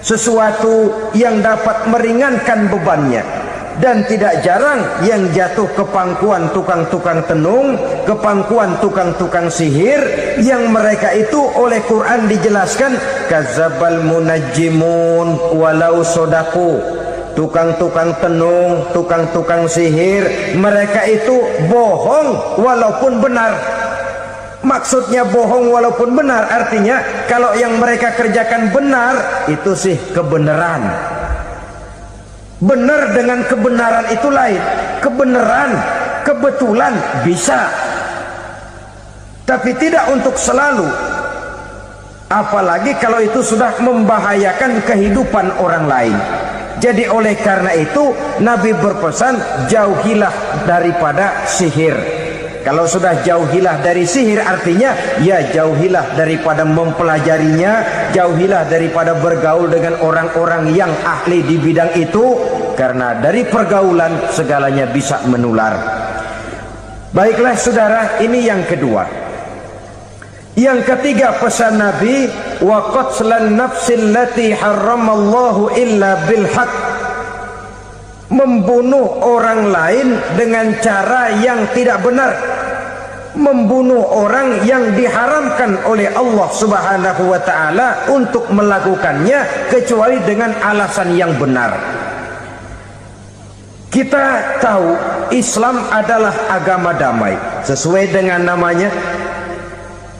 sesuatu yang dapat meringankan bebannya. Dan tidak jarang yang jatuh ke pangkuan tukang-tukang tenung, ke pangkuan tukang-tukang sihir, yang mereka itu oleh Quran dijelaskan kadzabal munajjimun walau sodaku. Tukang-tukang tenung, tukang-tukang sihir, mereka itu bohong walaupun benar. Maksudnya bohong walaupun benar, artinya kalau yang mereka kerjakan benar, itu sih kebenaran. Benar dengan kebenaran itu lain. Kebenaran, kebetulan bisa, tapi tidak untuk selalu. Apalagi kalau itu sudah membahayakan kehidupan orang lain. Jadi oleh karena itu Nabi berpesan, jauhilah daripada sihir. Kalau sudah jauhilah dari sihir, artinya ya jauhilah daripada mempelajarinya, jauhilah daripada bergaul dengan orang-orang yang ahli di bidang itu, karena dari pergaulan segalanya bisa menular. Baiklah saudara, ini yang kedua. Yang ketiga pesan Nabi, wa qatlan nafsil lati harramallahu illa bil haqq, membunuh orang lain dengan cara yang tidak benar, membunuh orang yang diharamkan oleh Allah Subhanahu wa taala untuk melakukannya kecuali dengan alasan yang benar. Kita tahu Islam adalah agama damai, sesuai dengan namanya.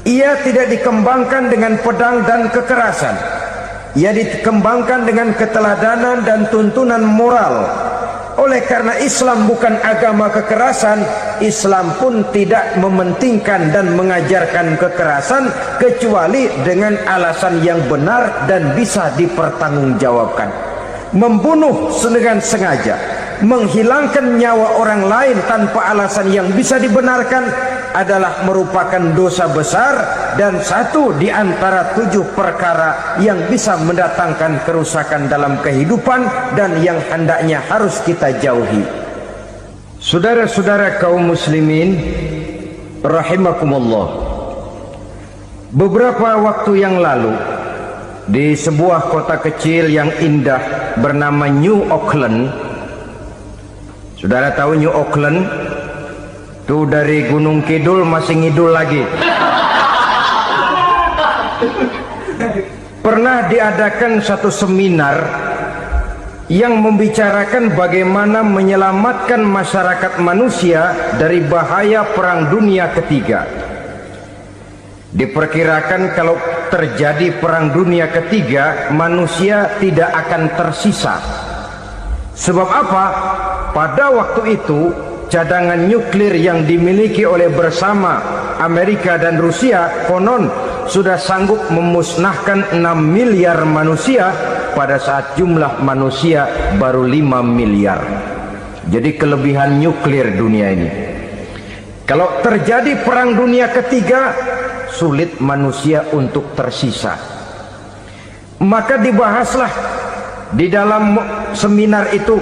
Ia tidak dikembangkan dengan pedang dan kekerasan. Ia dikembangkan dengan keteladanan dan tuntunan moral. Oleh karena Islam bukan agama kekerasan, Islam pun tidak mementingkan dan mengajarkan kekerasan kecuali dengan alasan yang benar dan bisa dipertanggungjawabkan. Membunuh dengan sengaja, menghilangkan nyawa orang lain tanpa alasan yang bisa dibenarkan adalah merupakan dosa besar dan satu di antara 7 perkara yang bisa mendatangkan kerusakan dalam kehidupan dan yang hendaknya harus kita jauhi. Saudara-saudara kaum muslimin rahimakumullah, beberapa waktu yang lalu di sebuah kota kecil yang indah bernama New Auckland. Saudara tahu New Auckland? Tuh dari Gunung Kidul masih ngidul lagi. Pernah diadakan satu seminar yang membicarakan bagaimana menyelamatkan masyarakat manusia dari bahaya Perang Dunia Ketiga. Diperkirakan kalau terjadi Perang Dunia Ketiga, manusia tidak akan tersisa. Sebab apa? Pada waktu itu cadangan nuklir yang dimiliki oleh bersama Amerika dan Rusia konon sudah sanggup memusnahkan 6 miliar manusia pada saat jumlah manusia baru 5 miliar. Jadi kelebihan nuklir dunia ini. Kalau terjadi perang dunia ketiga, sulit manusia untuk tersisa. Maka dibahaslah di dalam seminar itu,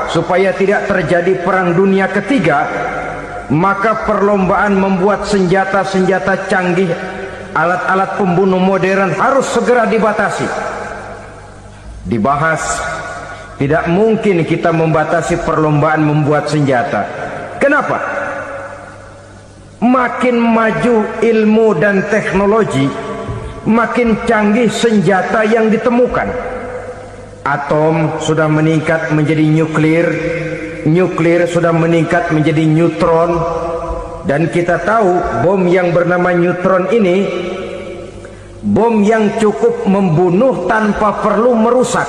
supaya tidak terjadi perang dunia ketiga, maka perlombaan membuat senjata-senjata canggih, alat-alat pembunuh modern harus segera dibatasi. Dibahas, tidak mungkin kita membatasi perlombaan membuat senjata. Kenapa? Makin maju ilmu dan teknologi, makin canggih senjata yang ditemukan. Atom sudah meningkat menjadi nuklir, nuklir sudah meningkat menjadi neutron, dan kita tahu bom yang bernama neutron ini bom yang cukup membunuh tanpa perlu merusak.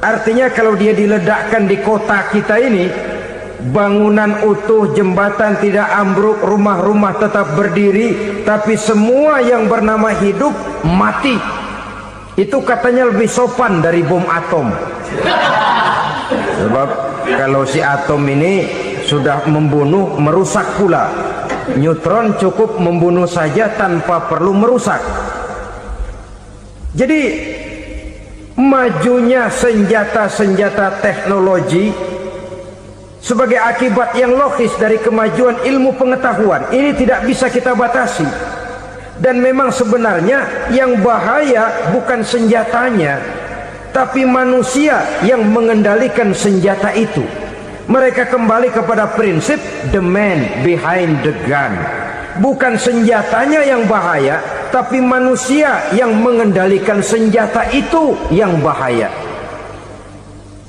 Artinya kalau dia diledakkan di kota kita ini, bangunan utuh, jembatan tidak ambruk, rumah-rumah tetap berdiri, tapi semua yang bernama hidup mati. Itu katanya lebih sopan dari bom atom. Sebab kalau si atom ini sudah membunuh, merusak pula. Neutron cukup membunuh saja tanpa perlu merusak. Jadi majunya senjata-senjata teknologi sebagai akibat yang logis dari kemajuan ilmu pengetahuan ini tidak bisa kita batasi. Dan memang sebenarnya yang bahaya bukan senjatanya, tapi manusia yang mengendalikan senjata itu. Mereka kembali kepada prinsip the man behind the gun. Bukan senjatanya yang bahaya, tapi manusia yang mengendalikan senjata itu yang bahaya.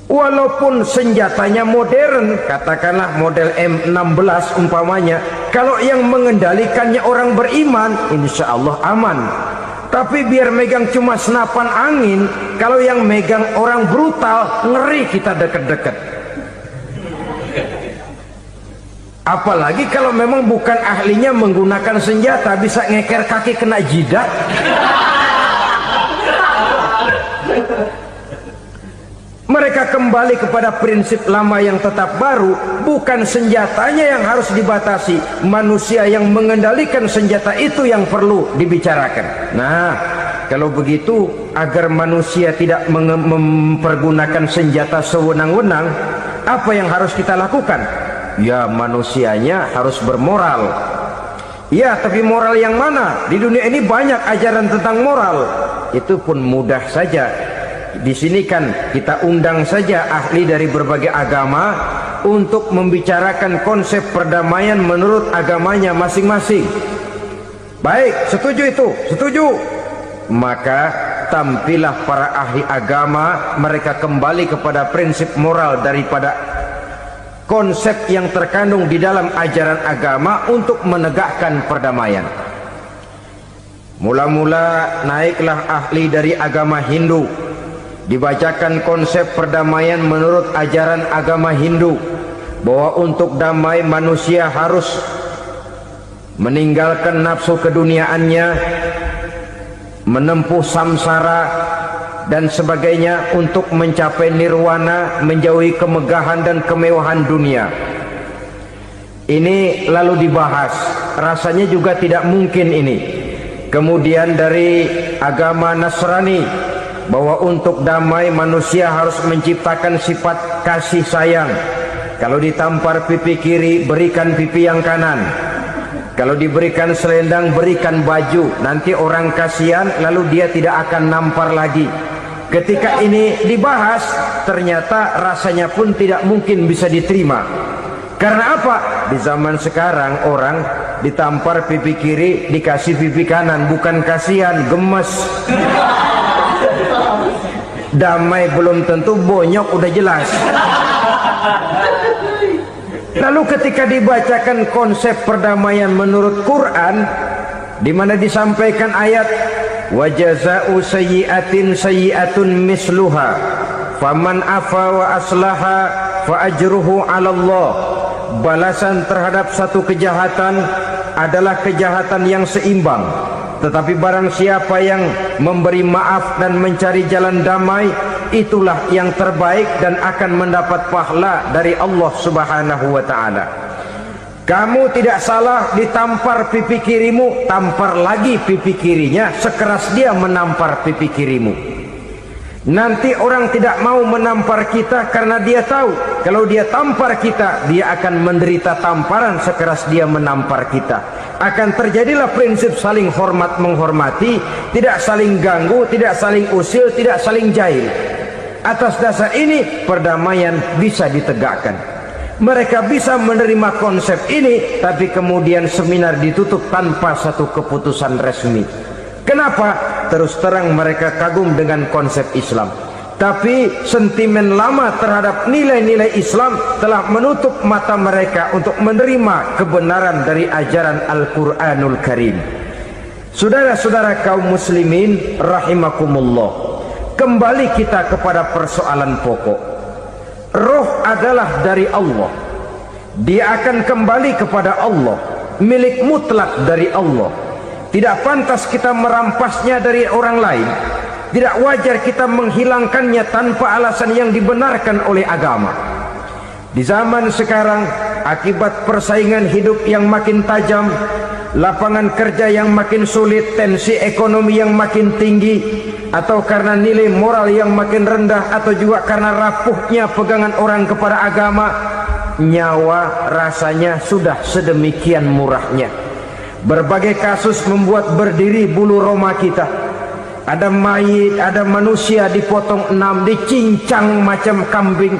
Walaupun senjatanya modern, katakanlah model M16 umpamanya, kalau yang mengendalikannya orang beriman, insya Allah aman. Tapi biar megang cuma senapan angin, kalau yang megang orang brutal, ngeri kita deket-deket. Apalagi kalau memang bukan ahlinya menggunakan senjata, bisa ngeker kaki kena jidat. Mereka kembali kepada prinsip lama yang tetap baru. Bukan senjatanya yang harus dibatasi, manusia yang mengendalikan senjata itu yang perlu dibicarakan. Nah, kalau begitu, agar manusia tidak mempergunakan senjata sewenang-wenang, apa yang harus kita lakukan? Ya, manusianya harus bermoral. Ya, tapi moral yang mana? Di dunia ini banyak ajaran tentang moral. Itu pun mudah saja. Di sini kan kita undang saja ahli dari berbagai agama untuk membicarakan konsep perdamaian menurut agamanya masing-masing. Baik, setuju itu? Setuju. Maka tampillah para ahli agama, mereka kembali kepada prinsip moral daripada konsep yang terkandung di dalam ajaran agama untuk menegakkan perdamaian. Mula-mula naiklah ahli dari agama Hindu, dibacakan konsep perdamaian menurut ajaran agama Hindu, bahwa untuk damai manusia harus meninggalkan nafsu keduniaannya, menempuh samsara dan sebagainya untuk mencapai nirwana, menjauhi kemegahan dan kemewahan dunia. Ini lalu dibahas, rasanya juga tidak mungkin ini. Kemudian dari agama Nasrani, bahwa untuk damai manusia harus menciptakan sifat kasih sayang. Kalau ditampar pipi kiri, berikan pipi yang kanan. Kalau diberikan selendang, berikan baju. Nanti orang kasihan, lalu dia tidak akan nampar lagi. Ketika ini dibahas, ternyata rasanya pun tidak mungkin bisa diterima. Karena apa? Di zaman sekarang orang ditampar pipi kiri, dikasih pipi kanan. Bukan kasihan, gemes. Damai belum tentu, bonyok udah jelas. Lalu ketika dibacakan konsep perdamaian menurut Quran, di mana disampaikan ayat wa jazaa'u sayyi'atin sayyi'atun misluha faman afa wa aslaha fa ajruhu 'ala Allah. Balasan terhadap satu kejahatan adalah kejahatan yang seimbang. Tetapi barang siapa yang memberi maaf dan mencari jalan damai, itulah yang terbaik dan akan mendapat pahala dari Allah Subhanahu wa ta'ala. Kamu tidak salah ditampar pipi kirimu, tampar lagi pipi kirinya sekeras dia menampar pipi kirimu. Nanti orang tidak mau menampar kita karena dia tahu kalau dia tampar kita, dia akan menderita tamparan sekeras dia menampar kita. Akan terjadilah prinsip saling hormat menghormati, tidak saling ganggu, tidak saling usil, tidak saling jahil. Atas dasar ini perdamaian bisa ditegakkan. Mereka bisa menerima konsep ini, tapi kemudian seminar ditutup tanpa satu keputusan resmi. Kenapa? Terus terang mereka kagum dengan konsep Islam, tapi sentimen lama terhadap nilai-nilai Islam telah menutup mata mereka untuk menerima kebenaran dari ajaran Al-Quranul Karim. Saudara-saudara kaum muslimin rahimakumullah, kembali kita kepada persoalan pokok. Roh adalah dari Allah, dia akan kembali kepada Allah, milik mutlak dari Allah. Tidak pantas kita merampasnya dari orang lain. Tidak wajar kita menghilangkannya tanpa alasan yang dibenarkan oleh agama. Di zaman sekarang, akibat persaingan hidup yang makin tajam, lapangan kerja yang makin sulit, tensi ekonomi yang makin tinggi, atau karena nilai moral yang makin rendah, atau juga karena rapuhnya pegangan orang kepada agama, nyawa rasanya sudah sedemikian murahnya. Berbagai kasus membuat berdiri bulu roma kita. Ada mayit, ada manusia dipotong 6, dicincang macam kambing.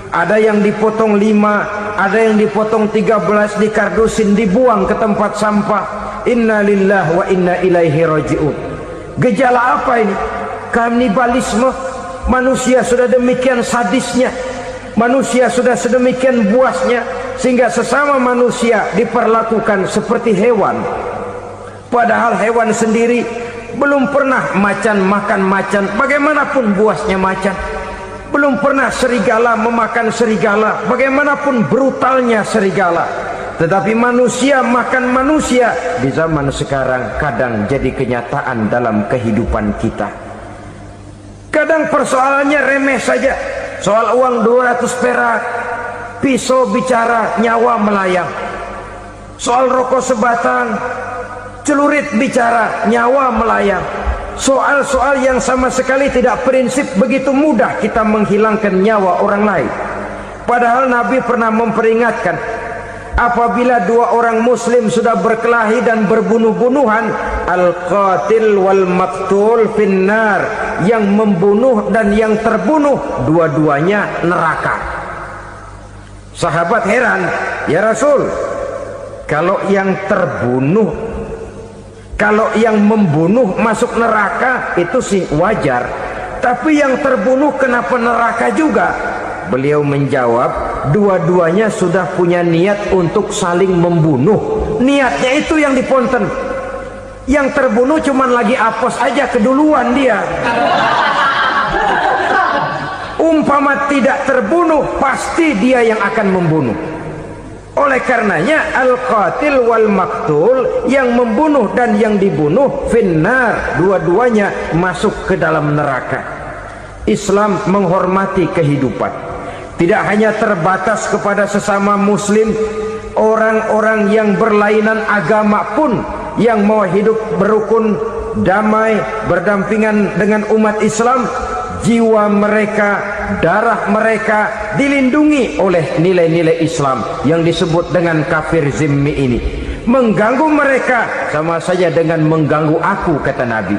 Ada yang dipotong 5, ada yang dipotong 13, dikardusin, dibuang ke tempat sampah. Inna lillahi wa inna ilaihi raji'un. Gejala apa ini? Kanibalisme. Manusia sudah demikian sadisnya, manusia sudah sedemikian buasnya, sehingga sesama manusia diperlakukan seperti hewan. Padahal hewan sendiri belum pernah macan makan macan, bagaimanapun buasnya macan. Belum pernah serigala memakan serigala, bagaimanapun brutalnya serigala. Tetapi manusia makan manusia di zaman sekarang kadang jadi kenyataan dalam kehidupan kita. Kadang persoalannya remeh saja, soal uang 200 perak, pisau bicara, nyawa melayang. Soal rokok sebatang, celurit bicara, nyawa melayang. Soal-soal yang sama sekali tidak prinsip, begitu mudah kita menghilangkan nyawa orang lain. Padahal Nabi pernah memperingatkan, apabila dua orang muslim sudah berkelahi dan berbunuh-bunuhan, al-qatil wal maqtul finnar, yang membunuh dan yang terbunuh dua-duanya neraka. Sahabat heran, ya Rasul, kalau yang terbunuh, kalau yang membunuh masuk neraka itu sih wajar, tapi yang terbunuh kenapa neraka juga? Beliau menjawab, dua-duanya sudah punya niat untuk saling membunuh. Niatnya itu yang diponten. Yang terbunuh cuman lagi apes aja, keduluan dia. Umpama tidak terbunuh, pasti dia yang akan membunuh. Oleh karenanya al-qatil wal maktul, yang membunuh dan yang dibunuh finnar, dua-duanya masuk ke dalam neraka. Islam menghormati kehidupan, tidak hanya terbatas kepada sesama muslim. Orang-orang yang berlainan agama pun yang mau hidup berukun, damai, berdampingan dengan umat Islam, jiwa mereka, darah mereka dilindungi oleh nilai-nilai Islam yang disebut dengan kafir zimmi ini. Mengganggu mereka sama saja dengan mengganggu aku, kata Nabi.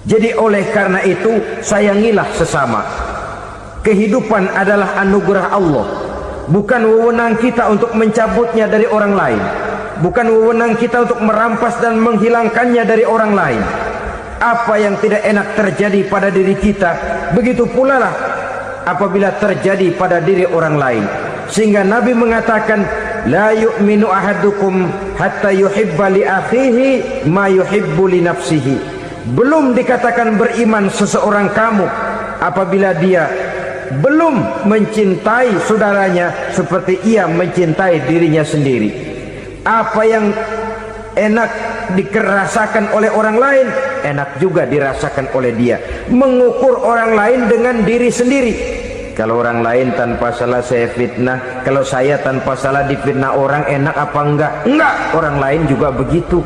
Jadi oleh karena itu, sayangilah sesama. Kehidupan adalah anugerah Allah, bukan wewenang kita untuk mencabutnya dari orang lain, bukan wewenang kita untuk merampas dan menghilangkannya dari orang lain. Apa yang tidak enak terjadi pada diri kita, begitu pula lah apabila terjadi pada diri orang lain. Sehingga Nabi mengatakan, la yu'minu ahadukum hatta yuhibba li akhihi ma yuhibbu li nafsihi. Belum dikatakan beriman seseorang kamu apabila dia belum mencintai saudaranya seperti ia mencintai dirinya sendiri. Apa yang enak dirasakan oleh orang lain, enak juga dirasakan oleh dia. Mengukur orang lain dengan diri sendiri. Kalau orang lain tanpa salah saya fitnah, kalau saya tanpa salah difitnah orang, enak apa enggak? Enggak, orang lain juga begitu.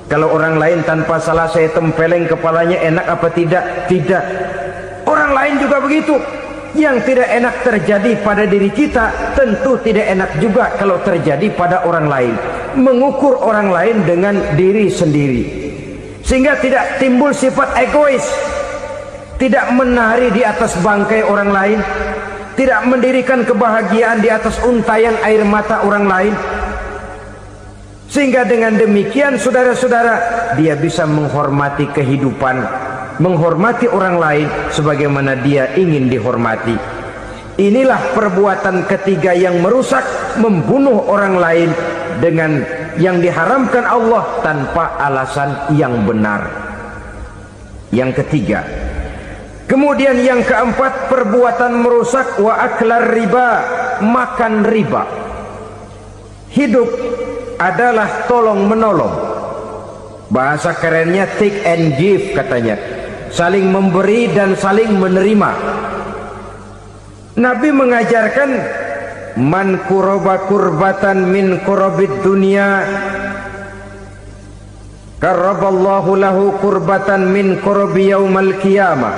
Kalau orang lain tanpa salah saya tempeleng kepalanya, enak apa tidak? Tidak. Orang lain juga begitu. Yang tidak enak terjadi pada diri kita, tentu tidak enak juga kalau terjadi pada orang lain. Mengukur orang lain dengan diri sendiri, sehingga tidak timbul sifat egois, tidak menari di atas bangkai orang lain, tidak mendirikan kebahagiaan di atas untayan air mata orang lain. Sehingga dengan demikian saudara-saudara, dia bisa menghormati kehidupan, menghormati orang lain sebagaimana dia ingin dihormati. Inilah perbuatan ketiga yang merusak, membunuh orang lain dengan yang diharamkan Allah tanpa alasan yang benar. Yang ketiga. Kemudian yang keempat, perbuatan merusak wa aklar riba, makan riba. Hidup adalah tolong menolong. Bahasa kerennya take and give katanya. Saling memberi dan saling menerima. Nabi mengajarkan man kuraba kurbatan min kurabid dunya karaballahu lahu kurbatan min kurabi yaumal qiyamah.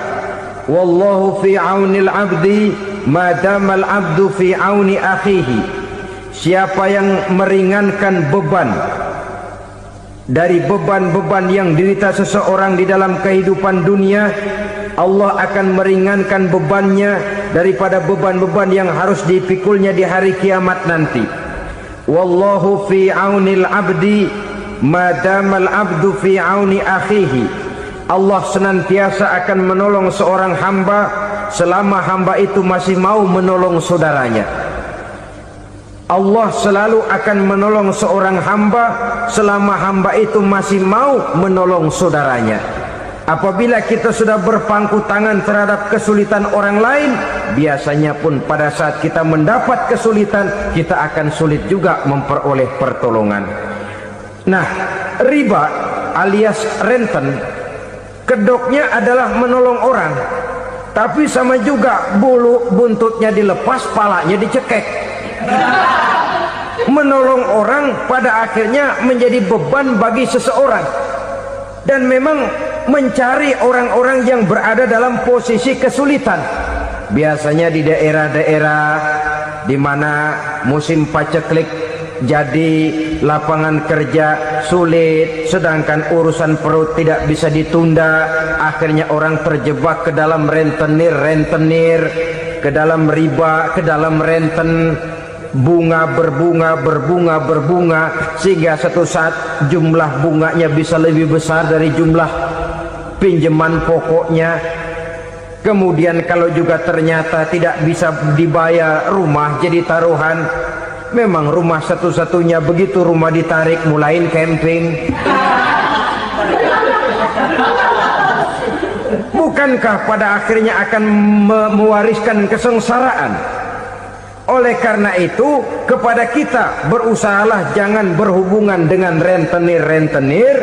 Wallahu fi aunil abdi madamal abdu fi auni akhihi. Siapa yang meringankan beban dari beban-beban yang dirita seseorang di dalam kehidupan dunia, Allah akan meringankan bebannya daripada beban-beban yang harus dipikulnya di hari kiamat nanti. Wallahu fi aunil abdi madamal abdu fi auni akhihi. Allah senantiasa akan menolong seorang hamba selama hamba itu masih mau menolong saudaranya. Allah selalu akan menolong seorang hamba selama hamba itu masih mau menolong saudaranya. Apabila kita sudah berpangku tangan terhadap kesulitan orang lain, biasanya pun pada saat kita mendapat kesulitan, kita akan sulit juga memperoleh pertolongan. Nah, riba alias renten, kedoknya adalah menolong orang, tapi sama juga bulu buntutnya dilepas, palanya dicekek. Menolong orang pada akhirnya menjadi beban bagi seseorang. Dan memang mencari orang-orang yang berada dalam posisi kesulitan, biasanya di daerah-daerah di mana musim paceklik, jadi lapangan kerja sulit, sedangkan urusan perut tidak bisa ditunda. Akhirnya orang terjebak ke dalam rentenir, ke dalam riba, ke dalam renten. Bunga berbunga, sehingga satu saat jumlah bunganya bisa lebih besar dari jumlah pinjaman pokoknya. Kemudian kalau juga ternyata tidak bisa dibayar, rumah jadi taruhan. Memang rumah satu-satunya, begitu rumah ditarik mulain camping. Bukankah pada akhirnya akan mewariskan kesengsaraan? Oleh karena itu, kepada kita berusahalah jangan berhubungan dengan rentenir,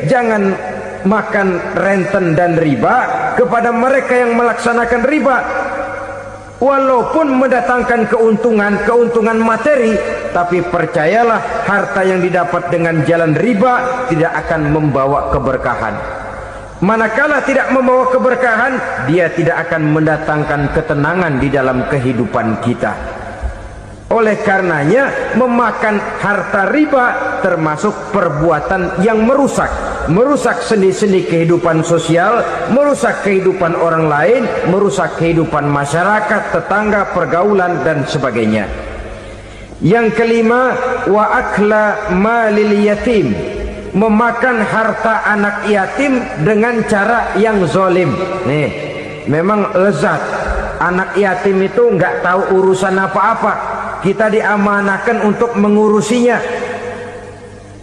jangan makan renten dan riba. Kepada mereka yang melaksanakan riba, walaupun mendatangkan keuntungan materi, tapi percayalah harta yang didapat dengan jalan riba tidak akan membawa keberkahan. Manakala tidak membawa keberkahan, dia tidak akan mendatangkan ketenangan di dalam kehidupan kita. Oleh karenanya, memakan harta riba termasuk perbuatan yang merusak sendi-sendi kehidupan sosial, merusak kehidupan orang lain, merusak kehidupan masyarakat, tetangga, pergaulan dan sebagainya. Yang kelima, wa akla malil yatim, memakan harta anak yatim dengan cara yang zalim. Nih, memang lezat. Anak yatim itu nggak tahu urusan apa-apa. Kita diamanahkan untuk mengurusinya.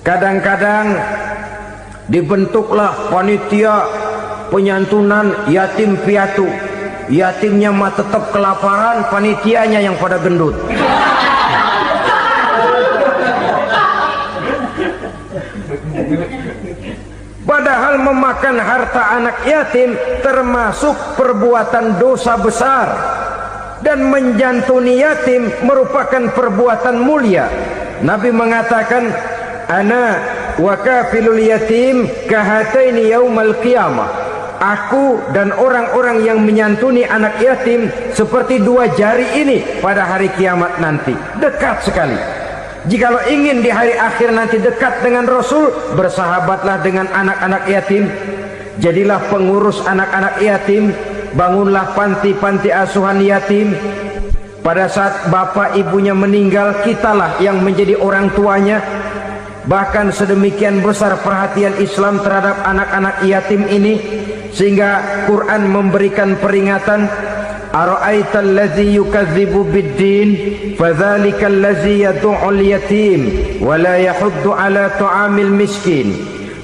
Kadang-kadang dibentuklah panitia penyantunan yatim piatu. yatimnya mah tetap kelaparan, panitianya yang pada gendut. Padahal memakan harta anak yatim termasuk perbuatan dosa besar, dan menjantuni yatim merupakan perbuatan mulia. Nabi mengatakan, ana wa kafilul yatim kahataini yaumal qiyamah. Aku dan orang-orang yang menyantuni anak yatim seperti dua jari ini pada hari kiamat nanti. Dekat sekali. Jikalau ingin di hari akhir nanti dekat dengan Rasul, bersahabatlah dengan anak-anak yatim. Jadilah pengurus anak-anak yatim. Bangunlah panti-panti asuhan yatim. Pada saat bapak ibunya meninggal, kitalah yang menjadi orang tuanya. Bahkan sedemikian besar perhatian Islam terhadap anak-anak yatim ini, sehingga Quran memberikan peringatan, ara'aital ladzi yukadzibu bid-din fadzalikal ladzi yad'ul yatim wa la yahuddu ala ta'amil miskin.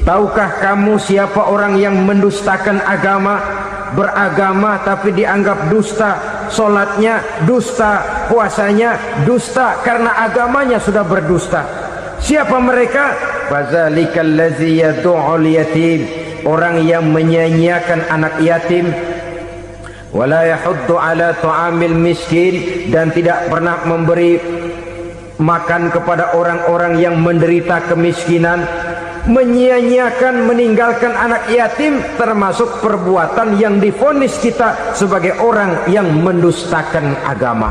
Tahukah kamu siapa orang yang mendustakan agama, beragama tapi dianggap dusta, salatnya dusta, puasanya dusta karena agamanya sudah berdusta. Siapa mereka? Fadzalikal ladzi yad'ul yatim, orang yang menyia-nyiakan anak yatim, wala yahuddu ala ta'amil miskin, dan tidak pernah memberi makan kepada orang-orang yang menderita kemiskinan. Menyia-nyiakan, meninggalkan anak yatim termasuk perbuatan yang divonis kita sebagai orang yang mendustakan agama.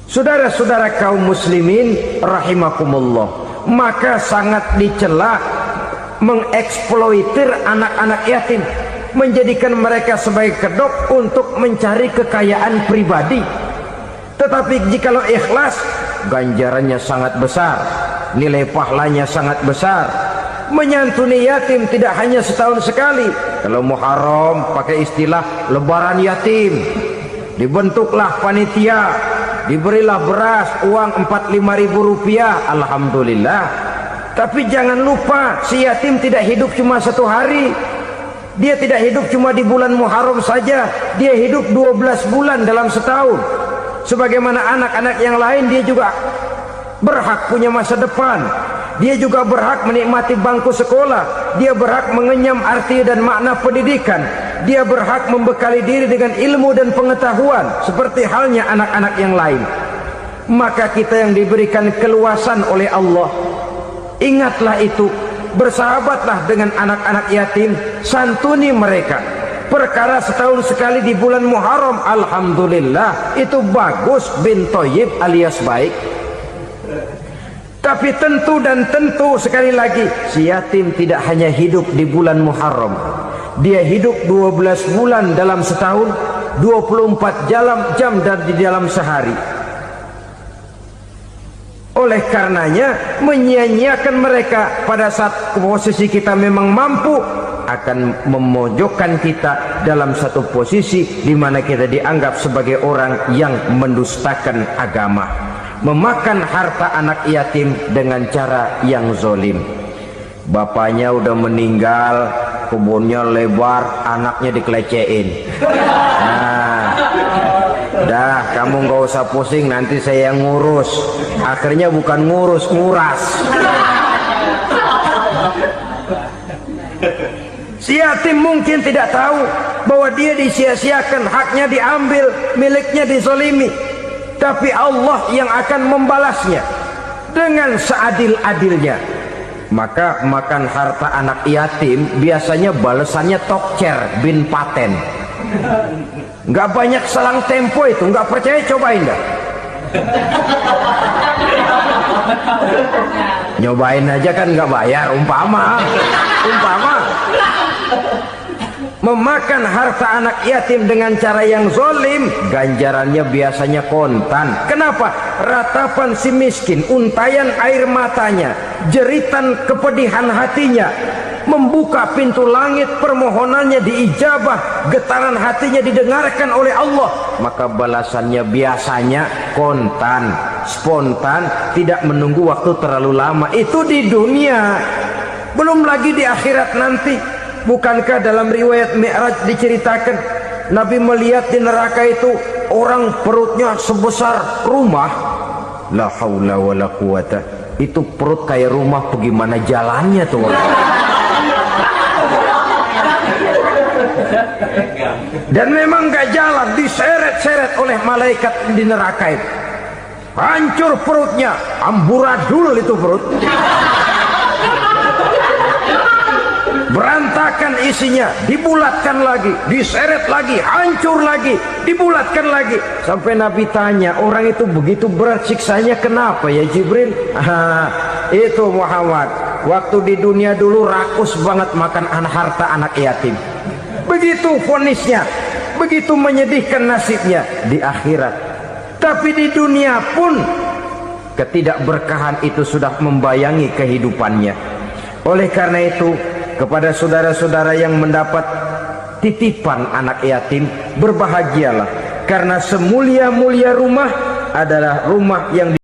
Saudara-saudara kaum muslimin rahimakumullah, maka sangat dicela mengeksploitir anak-anak yatim, menjadikan mereka sebagai kedok untuk mencari kekayaan pribadi. Tetapi jikalau ikhlas, ganjarannya sangat besar, nilai pahalanya sangat besar. Menyantuni yatim tidak hanya setahun sekali. Kalau Muharram pakai istilah lebaran yatim, dibentuklah panitia, diberilah beras, uang 45.000 rupiah, alhamdulillah. Tapi jangan lupa, si yatim tidak hidup cuma satu hari. Dia tidak hidup cuma di bulan Muharram saja, dia hidup 12 bulan dalam setahun. Sebagaimana anak-anak yang lain, dia juga berhak punya masa depan. Dia juga berhak menikmati bangku sekolah. Dia berhak mengenyam arti dan makna pendidikan. Dia berhak membekali diri dengan ilmu dan pengetahuan seperti halnya anak-anak yang lain. Maka kita yang diberikan keluasan oleh Allah, ingatlah itu, bersahabatlah dengan anak-anak yatim, santuni mereka. Perkara setahun sekali di bulan Muharram, alhamdulillah, itu bagus, bin Thayyib alias baik. Tapi tentu dan tentu sekali lagi, si yatim tidak hanya hidup di bulan Muharram. Dia hidup 12 bulan dalam setahun, 24 jam di dalam sehari. Oleh karenanya, menyia-nyiakan mereka pada saat posisi kita memang mampu akan memojokkan kita dalam satu posisi di mana kita dianggap sebagai orang yang mendustakan agama, memakan harta anak yatim dengan cara yang zolim. Bapaknya udah meninggal, kebunnya lebar, anaknya dikelecehin. Nah, dah kamu nggak usah pusing, nanti saya yang ngurus. Akhirnya bukan ngurus, nguras. Si yatim mungkin tidak tahu bahwa dia disia-siakan, haknya diambil, miliknya dizolimi. Tapi Allah yang akan membalasnya dengan seadil-adilnya. Maka makan harta anak yatim biasanya balasannya tokcer bin paten. Nggak banyak selang tempo itu, nggak percaya cobain dah. Nyobain aja kan nggak bayar, umpama. Memakan harta anak yatim dengan cara yang zolim, ganjarannya biasanya kontan. Kenapa? Ratapan si miskin, untayan air matanya, jeritan kepedihan hatinya, membuka pintu langit, permohonannya diijabah, getaran hatinya didengarkan oleh Allah. Maka balasannya biasanya kontan, spontan, tidak menunggu waktu terlalu lama. Itu di dunia, belum lagi di akhirat nanti. Bukankah dalam riwayat Mi'raj diceritakan Nabi melihat di neraka itu orang perutnya sebesar rumah. La haula wala quwata. Itu perut kayak rumah, bagaimana jalannya tuh? Dan memang gak jalan, diseret-seret oleh malaikat di neraka itu. Hancur perutnya, amburadul itu perut. Berantakan isinya, dibulatkan lagi, diseret lagi, hancur lagi, dibulatkan lagi. Sampai Nabi tanya, orang itu begitu berat siksanya kenapa ya Jibril? Itu Muhammad, waktu di dunia dulu rakus banget makan harta anak yatim. Begitu vonisnya, begitu menyedihkan nasibnya di akhirat. Tapi di dunia pun ketidakberkahan itu sudah membayangi kehidupannya. Oleh karena itu, kepada saudara-saudara yang mendapat titipan anak yatim, berbahagialah, karena semulia-mulia rumah adalah rumah yang